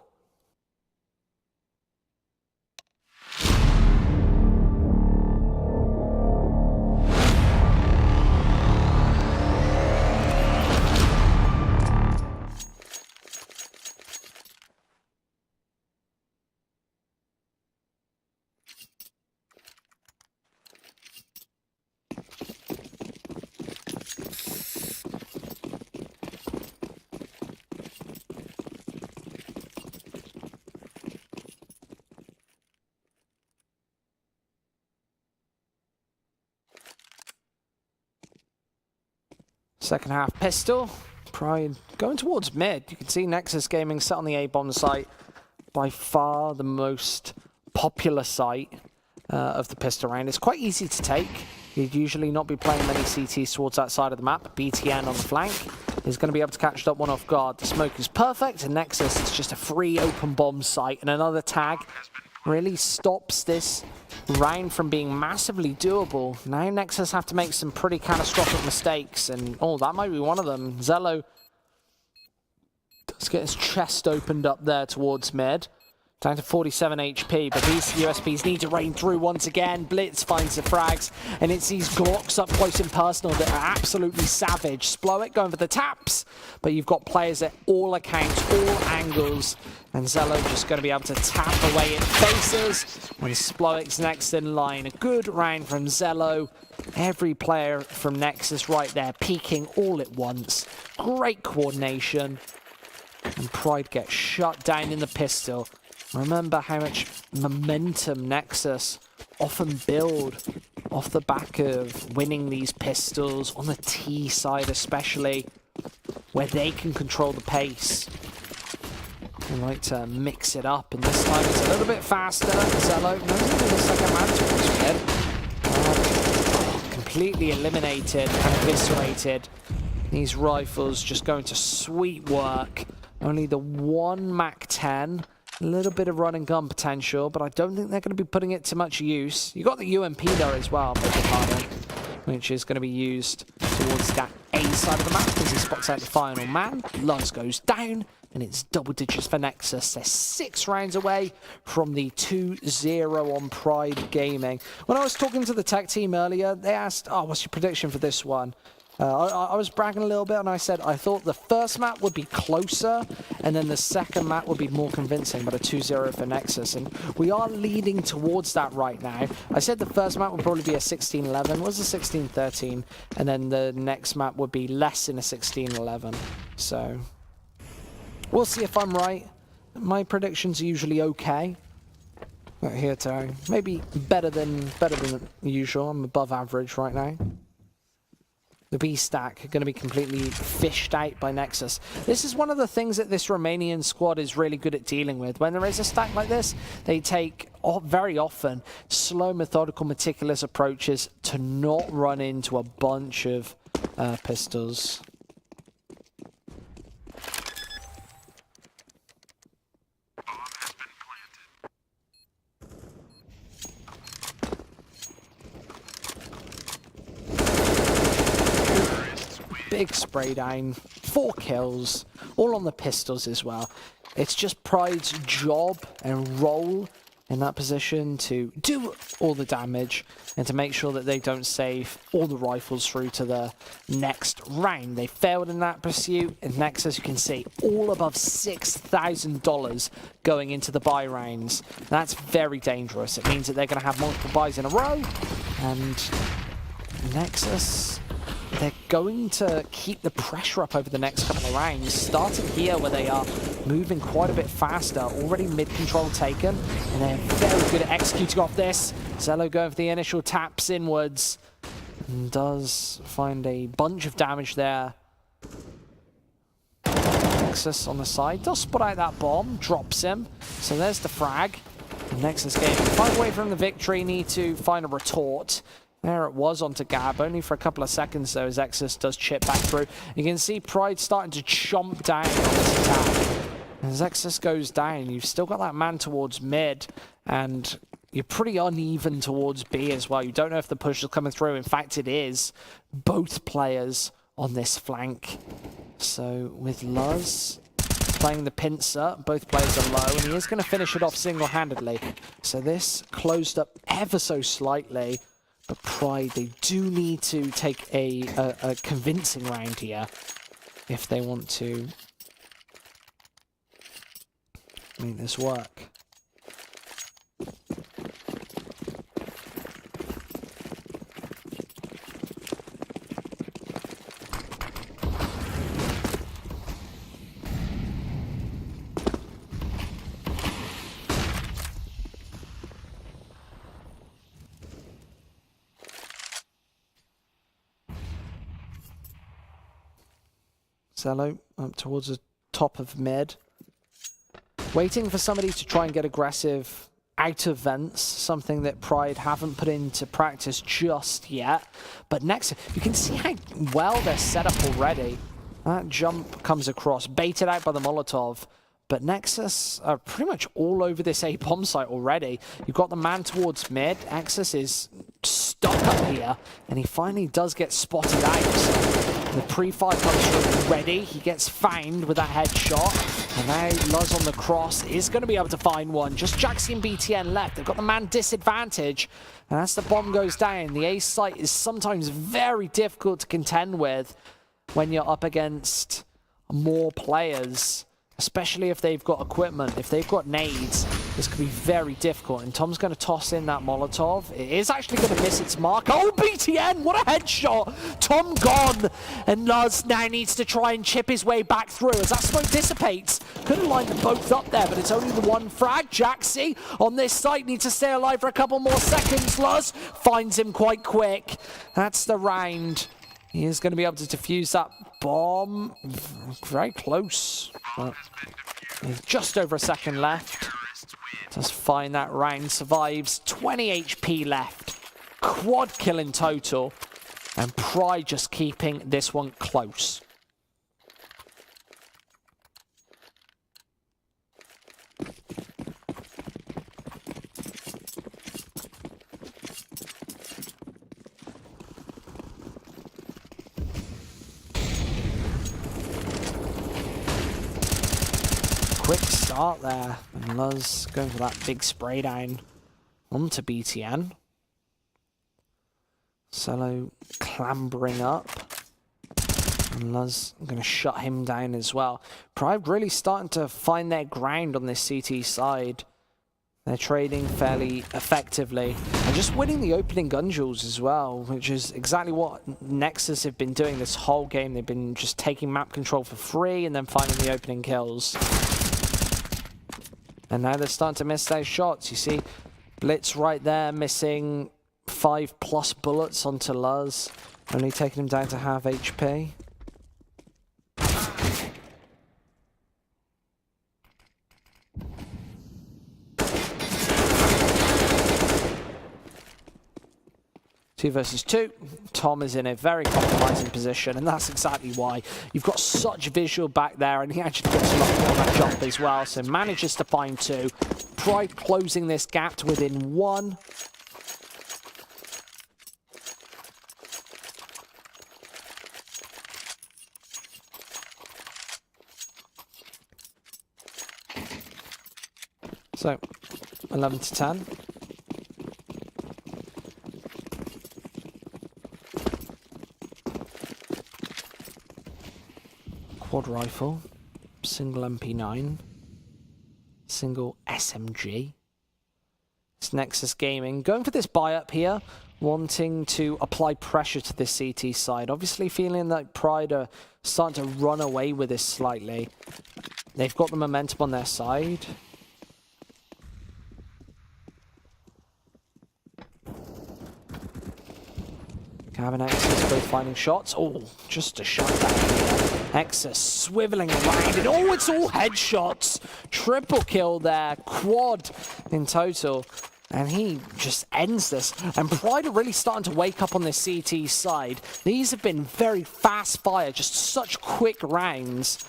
Second half pistol. Pride going towards mid. You can see Nexus Gaming set on the A-bomb site. By far the most popular site of the pistol round. It's quite easy to take. You'd usually not be playing many CTs towards that side of the map. BTN on the flank is going to be able to catch that one off guard. The smoke is perfect, and Nexus is just a free open bomb site. And another tag really stops this round from being massively doable. Now Nexus have to make some pretty catastrophic mistakes, and oh, that might be one of them. Zello does get his chest opened up there towards mid. Down to 47 HP, but these USPs need to rain through once again. Blitz finds the frags, and it's these Glocks up close and personal that are absolutely savage. Splowick going for the taps, but you've got players at all accounts, all angles, and Zello just going to be able to tap away at faces, when Splowick's next in line. A good round from Zello. Every player from Nexus right there, peeking all at once. Great coordination, and Pride gets shut down in the pistol. Remember how much momentum Nexus often build off the back of winning these pistols, on the T side especially, where they can control the pace. They like to mix it up, and this time it's a little bit faster. Zello, no, the second man towards mid. Completely eliminated and eviscerated. These rifles just going to sweet work. Only the one MAC-10. A little bit of run and gun potential, but I don't think they're going to be putting it to much use. You got the UMP there as well, which is going to be used towards that A side of the map as he spots out the final man. Luz goes down, and it's double digits for Nexus. They're 6 rounds away from the 2-0 on Pride Gaming. When I was talking to the tech team earlier, they asked, oh, what's your prediction for this one? I was bragging a little bit, and I said I thought the first map would be closer, and then the second map would be more convincing, but a 2-0 for Nexus. And we are leading towards that right now. I said the first map would probably be a 16-11, was a 16-13, and then the next map would be less than a 16-11. So we'll see if I'm right. My predictions are usually okay. But here, Terry, maybe better than usual. I'm above average right now. The B stack are going to be completely fished out by Nexus. This is one of the things that this Romanian squad is really good at dealing with. When there is a stack like this, they take very often slow, methodical, meticulous approaches to not run into a bunch of pistols. big spray down, 4 kills, all on the pistols as well. It's just Pride's job and role in that position to do all the damage and to make sure that they don't save all the rifles through to the next round. They failed in that pursuit, and Nexus, you can see, all above $6,000 going into the buy rounds. That's very dangerous. It means that they're going to have multiple buys in a row, and Nexus, they're going to keep the pressure up over the next couple of rounds, starting here where they are moving quite a bit faster, already mid-control taken, and they're very good at executing off this. Zello going for the initial taps inwards, and does find a bunch of damage there. Nexus on the side, does spot out that bomb, drops him, so there's the frag. The Nexus game 5 away from the victory, need to find a retort. There it was onto Gab, only for a couple of seconds though, as Exus does chip back through. You can see Pride starting to chomp down on this attack. As Exus goes down, you've still got that man towards mid, and you're pretty uneven towards B as well. You don't know if the push is coming through. In fact, it is. Both players on this flank. So with Luz playing the pincer, both players are low, and he is going to finish it off single-handedly. So this closed up ever so slightly. But Pride, they do need to take a convincing round here if they want to make this work. Zello up towards the top of mid. Waiting for somebody to try and get aggressive out of vents, something that Pride haven't put into practice just yet. But next, you can see how well they're set up already. That jump comes across, baited out by the Molotov. But Nexus are pretty much all over this A bomb site already. You've got the man towards mid. Exus is stuck up here, and he finally does get spotted out. So the pre-fire comes through ready. He gets found with that headshot. And now Luz on the cross is going to be able to find one. Just Jaxi and BTN left. They've got the man disadvantage. And as the bomb goes down, the A site is sometimes very difficult to contend with when you're up against more players. Especially if they've got equipment. If they've got nades, this could be very difficult. And Tom's going to toss in that Molotov. It is actually going to miss its mark. Oh, BTN, what a headshot. Tom gone. And Luz now needs to try and chip his way back through. As that smoke dissipates, could have lined them both up there, but it's only the one frag. Jaxi on this site needs to stay alive for a couple more seconds. Luz finds him quite quick. That's the round. He is going to be able to defuse that bomb. Very close. But just over a second left. Does find that round. Survives. 20 HP left. Quad kill in total. And Pride just keeping this one close. Quick start there, and Luz going for that big spray down onto BTN. Zello clambering up, and Luz going to shut him down as well. Pride really starting to find their ground on this CT side. They're trading fairly effectively, and just winning the opening gun duels as well, which is exactly what Nexus have been doing this whole game. They've been just taking map control for free and then finding the opening kills. And now they're starting to miss those shots. You see Blitz right there, missing 5+ bullets onto Luz, only taking him down to half HP. Two versus two. Tom is in a very compromising position, and that's exactly why. You've got such visual back there, and he actually gets lucky on that jump as well, so manages to find two. Pride closing this gap to within one. So, 11 to 10. Quad rifle, single MP9, single SMG. It's Nexus Gaming going for this buy up here, wanting to apply pressure to this CT side. Obviously feeling that Pride are starting to run away with this slightly. They've got the momentum on their side. Cav and Nexus both finding shots. Oh, just a shot down. Nexus swiveling around and oh, it's all headshots. Triple kill there, quad in total. And he just ends this. And Pride are really starting to wake up on this CT side. These have been very fast fire, just such quick rounds.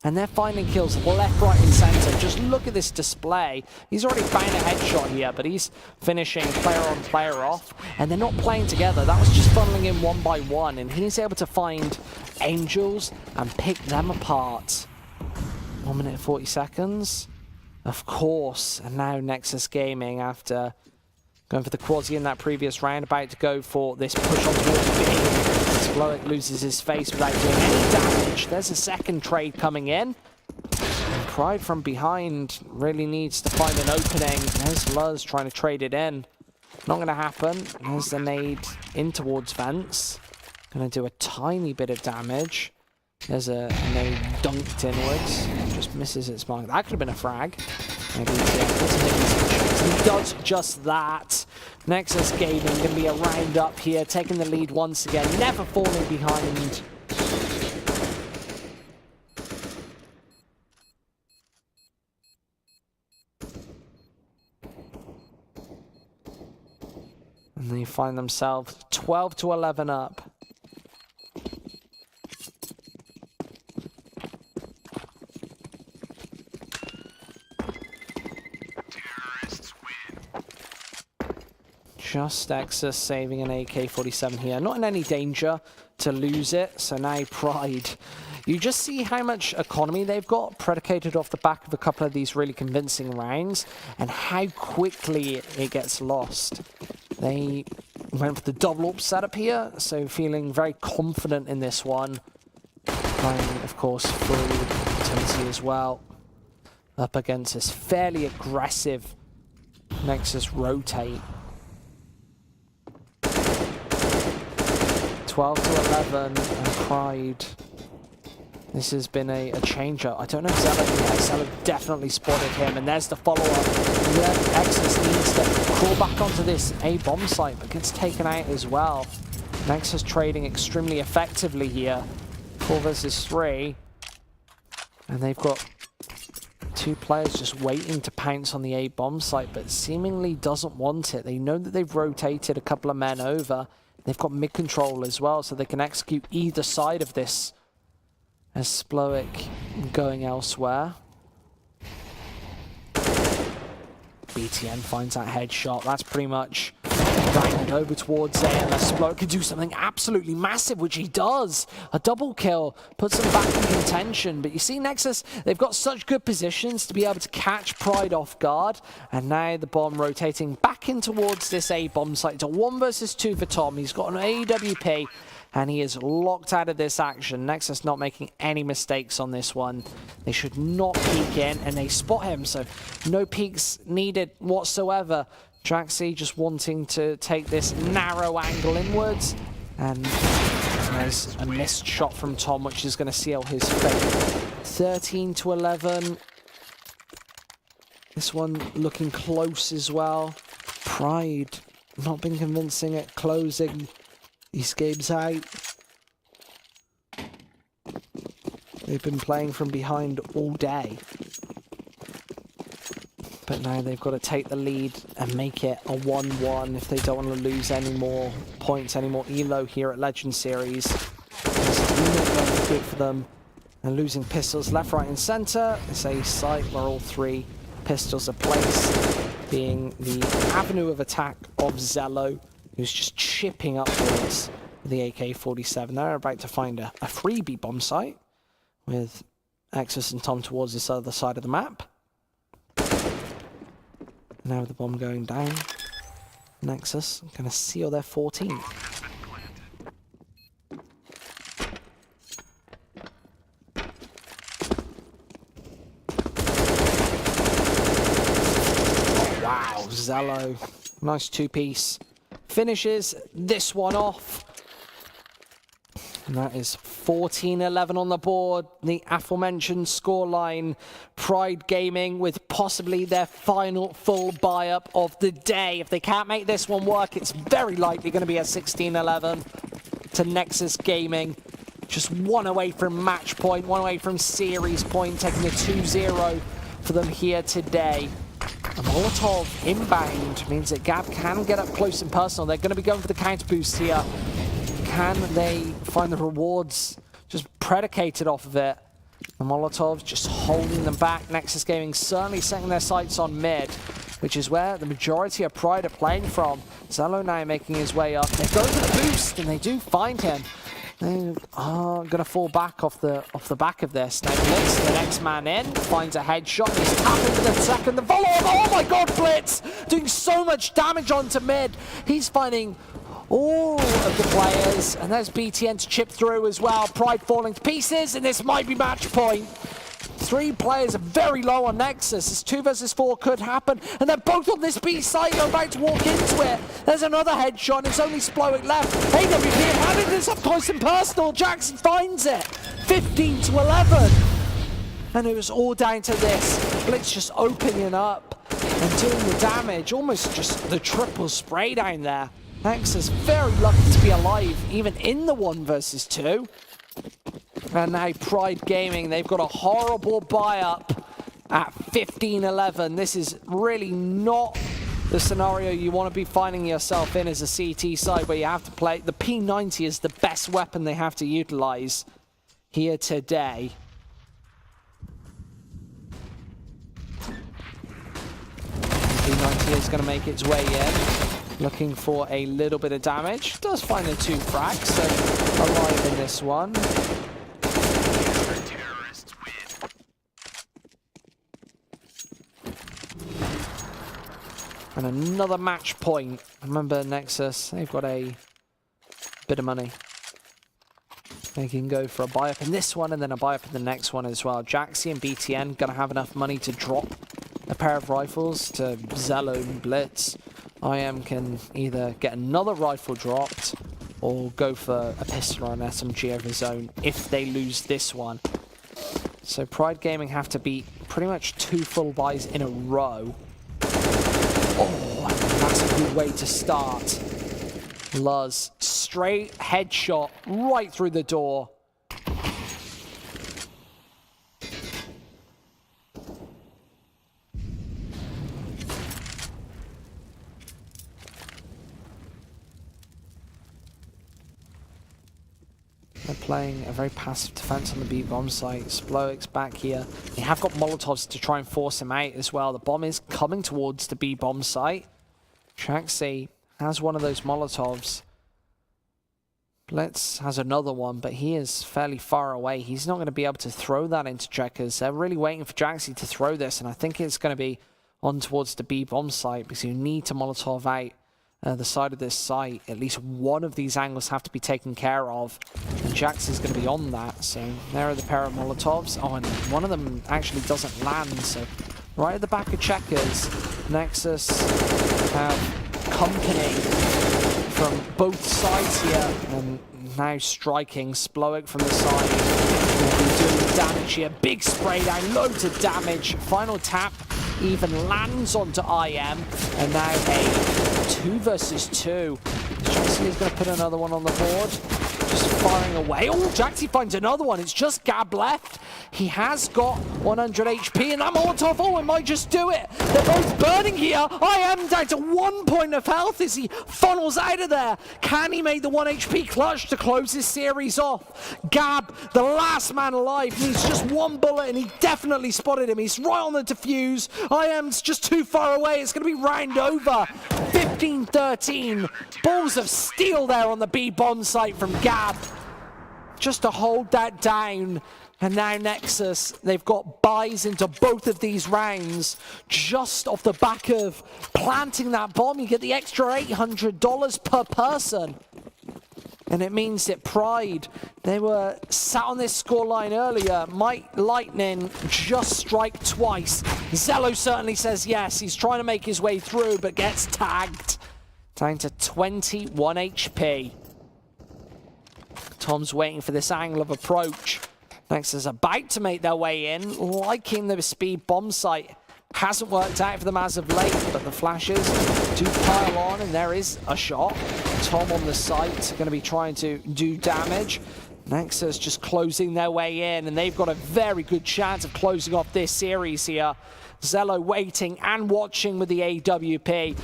And they're finding kills left, right, and center. Just look at this display. He's already found a headshot here, but he's finishing player on, player off. And they're not playing together. That was just funneling in one by one. And he's able to find angels and pick them apart. 1 minute and 40 seconds. Of course. And now Nexus Gaming, after going for the quasi in that previous round, about to go for this push on towards B. Blowick loses his face without doing any damage. There's a second trade coming in. And Pride from behind really needs to find an opening. There's Luz trying to trade it in. Not going to happen. There's the nade in towards Vents. Going to do a tiny bit of damage. There's a nade dunked inwards. Just misses its mark. That could have been a frag. Maybe he does just that. Nexus Gaming going to be a round up here, taking the lead once again, never falling behind. And they find themselves 12 to 11 up. Just Nexus saving an AK-47 here. Not in any danger to lose it. So now Pride. You just see how much economy they've got predicated off the back of a couple of these really convincing rounds and how quickly it gets lost. They went for the double up setup here, so feeling very confident in this one. Playing, of course, full Tennessee as well. Up against this fairly aggressive Nexus rotate. 12 to 11, and Pride. This has been a changer. I don't know if Zello definitely spotted him, and there's the follow-up. Nexus needs to crawl back onto this A bomb site, but gets taken out as well. Nexus trading extremely effectively here. 4 versus 3. And they've got 2 players just waiting to pounce on the A bomb site, but seemingly doesn't want it. They know that they've rotated a couple of men over. They've got mid-control as well, so they can execute either side of this. As Splowick going elsewhere. BTN finds that headshot. That's pretty much round over towards A, unless Splowick can do something absolutely massive, which he does. A double kill puts them back in contention. But you see Nexus, they've got such good positions to be able to catch Pride off guard. And now the bomb rotating back in towards this A bomb site. It's a 1 versus 2 for Tom. He's got an AWP. And he is locked out of this action. Nexus not making any mistakes on this one. They should not peek in, and they spot him, so no peeks needed whatsoever. Jaxi just wanting to take this narrow angle inwards. And there's a missed shot from Tom, which is going to seal his fate. 13 to 11. This one looking close as well. Pride not been convincing at closing these games out. They've been playing from behind all day. But now they've got to take the lead and make it a 1-1 if they don't want to lose any more points, any more elo here at Legend Series. It's not going to be good for them. And losing pistols left, right and centre. It's a site where all 3 pistols are placed, being the avenue of attack of Zello, who's just chipping upwards with the AK-47. They're about to find a freebie bomb site with Nexus and Tom towards this other side of the map. Now with the bomb going down, Nexus going to seal their 14th. Wow, Zello, nice two-piece. Finishes this one off. And that is 14-11 on the board. The aforementioned scoreline. Pride Gaming with possibly their final full buy-up of the day. If they can't make this one work, it's very likely going to be a 16-11 to Nexus Gaming. Just one away from match point, one away from series point, taking a 2-0 for them here today. A Molotov inbound means that Gab can get up close and personal. They're going to be going for the counter boost here. Can they find the rewards just predicated off of it? The Molotovs just holding them back. Nexus Gaming certainly setting their sights on mid, which is where the majority of Pride are playing from. Zello now making his way up. They go for the boost, and they do find him. They are going to fall back off the back of this. Now Blitz, the next man in, finds a headshot. He's tapping for the second. The follow-up, oh my god, Blitz! Doing so much damage onto mid. He's finding all of the players, and there's BTN to chip through as well. Pride falling to pieces, and this might be match point. 3 players are very low on Nexus. This 2 versus 4 could happen, and they're both on this B site. They're about to walk into it. There's another headshot, and it's only Splowick left. AWP having this up close and personal. Jackson finds it. 15-11. And it was all down to this. Blitz just opening up and doing the damage. Almost just the triple spray down there. Nexus very lucky to be alive, even in the 1 versus 2. And now Pride Gaming, they've got a horrible buy-up at 15-11. This is really not the scenario you want to be finding yourself in as a CT side, where you have to play. The P90 is the best weapon they have to utilize here today. P90 is going to make its way in. Looking for a little bit of damage. Does find the 2 frags, so alive in this one. And another match point. Remember Nexus, they've got a bit of money. They can go for a buy-up in this one and then a buy-up in the next one as well. Jaxi and BTN gonna have enough money to drop a pair of rifles to Zello and Blitz. IM can either get another rifle dropped or go for a pistol or an SMG of his own if they lose this one. So Pride Gaming have to beat pretty much 2 full buys in a row. Oh, that's a good way to start. Luz, straight headshot right through the door. They're playing a very passive defense on the B bomb site. Splowick's back here. They have got Molotovs to try and force him out as well. The bomb is coming towards the B bomb site. Traxi has one of those Molotovs. Blitz has another one, but he is fairly far away. He's not going to be able to throw that into Checkers. They're really waiting for Jaxi to throw this, and I think it's going to be on towards the B bomb site because you need to Molotov out the side of this site. At least one of these angles have to be taken care of, and Jax is going to be on that. So there are the pair of Molotovs. Oh, and one of them actually doesn't land. So right at the back of Checkers, Nexus have company from both sides here, and now striking. Splowick from the side will be doing damage here. Big spray down, loads of damage. Final tap even lands onto IM, and now a 2 versus 2. Jaxi is going to put another one on the board. Just firing away. Oh, Jaxi finds another one. It's just Gab left. He has got 100 HP, and that Molotov, oh, it might just do it. They're both burning here. IM down to 1 point of health as he funnels out of there. Can he make the 1 HP clutch to close this series off? Gab, the last man alive, needs just 1 bullet, and he definitely spotted him. He's right on the defuse. IM's just too far away. It's going to be round over. 15-13. Balls of steel there on the B bomb site from Gab. Just to hold that down. And now Nexus, they've got buys into both of these rounds just off the back of planting that bomb. You get the extra $800 per person. And it means that Pride, they were sat on this scoreline earlier. Might Lightning just strike twice? Zello certainly says yes. He's trying to make his way through, but gets tagged. Down to 21 HP. Tom's waiting for this angle of approach. Nexus about to make their way in, liking the speed bomb site. Hasn't worked out for them as of late, but the flashes do pile on, and there is a shot. Tom on the site, going to be trying to do damage. Nexus just closing their way in, and they've got a very good chance of closing off this series here. Zello waiting and watching with the AWP.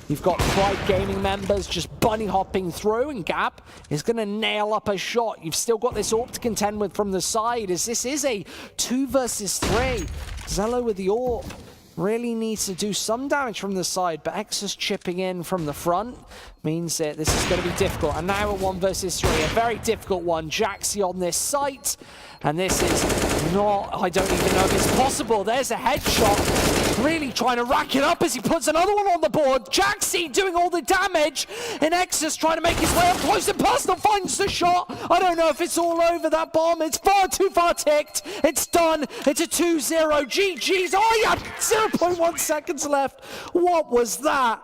You've got Pride Gaming members just bunny hopping through, and Gap is going to nail up a shot. You've still got this AWP to contend with from the side, as this is a 2 versus 3. Zello with the AWP really needs to do some damage from the side, but Exus chipping in from the front means that this is going to be difficult. And now a 1 versus 3, a very difficult one. Jaxi on this site, and this is not, I don't even know if it's possible. There's a headshot. Really trying to rack it up as he puts another one on the board. Jaxi doing all the damage, and Exus trying to make his way up close and personal, finds the shot. I don't know if it's all over that bomb. It's far too far ticked. It's done. It's a 2-0. GG's. Oh, yeah, 0.1 seconds left. What was that?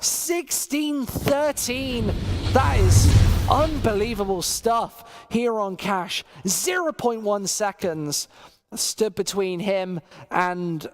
16-13. That is unbelievable stuff here on Cash. 0.1 seconds stood between him and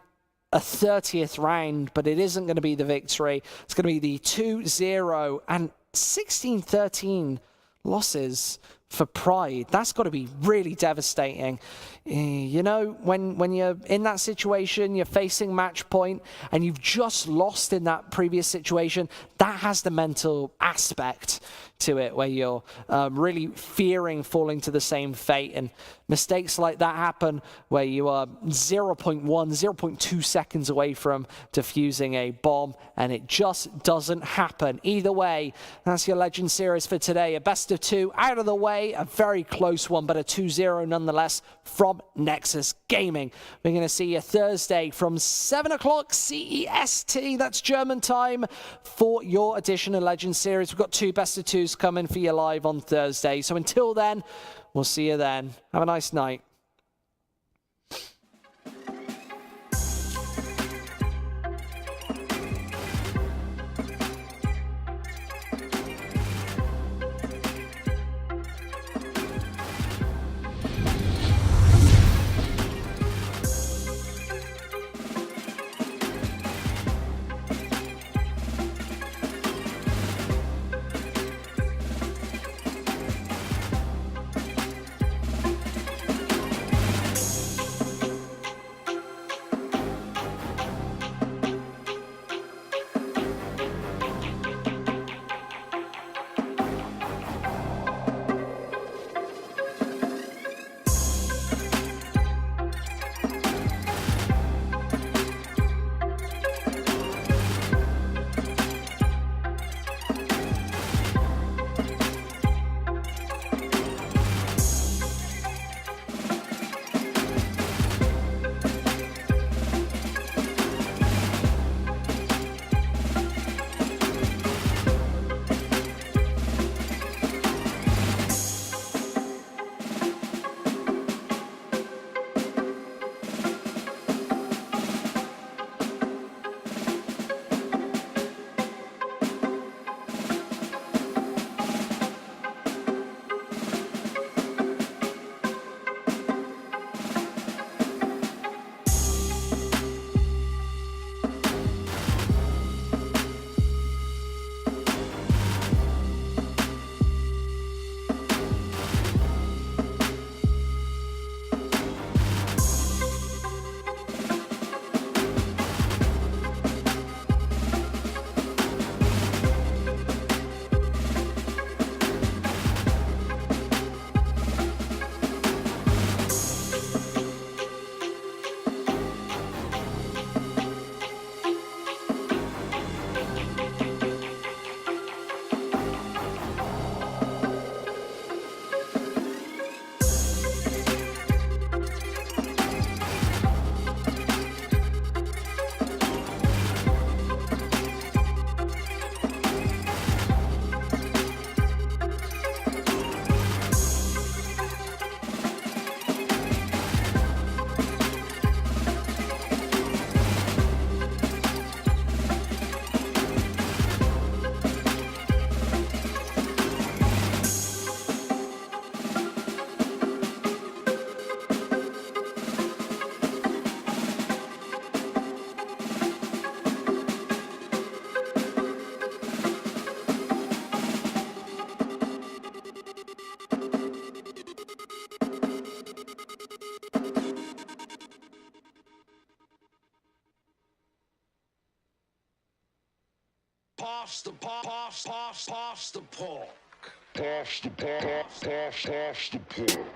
a 30th round, but it isn't going to be the victory. It's going to be the 2-0 and 16-13 losses for Pride. That's got to be really devastating. You know, when you're in that situation, you're facing match point, and you've just lost in that previous situation, that has the mental aspect to it, where you're really fearing falling to the same fate, and mistakes like that happen where you are 0.1, 0.2 seconds away from defusing a bomb, and it just doesn't happen. Either way, that's your Legend Series for today. A best of 2 out of the way, a very close one, but a 2-0 nonetheless from Nexus Gaming. We're going to see you Thursday from 7 o'clock CEST, that's German time, for your edition of Legend Series. We've got 2 best of 2s coming for you live on Thursday. So until then, we'll see you then. Have a nice night. pasta, pasta, pasta pork. Pasta pork. Pasta pork.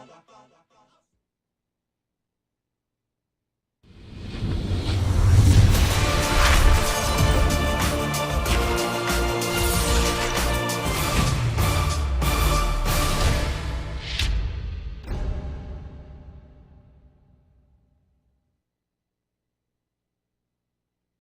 Panda.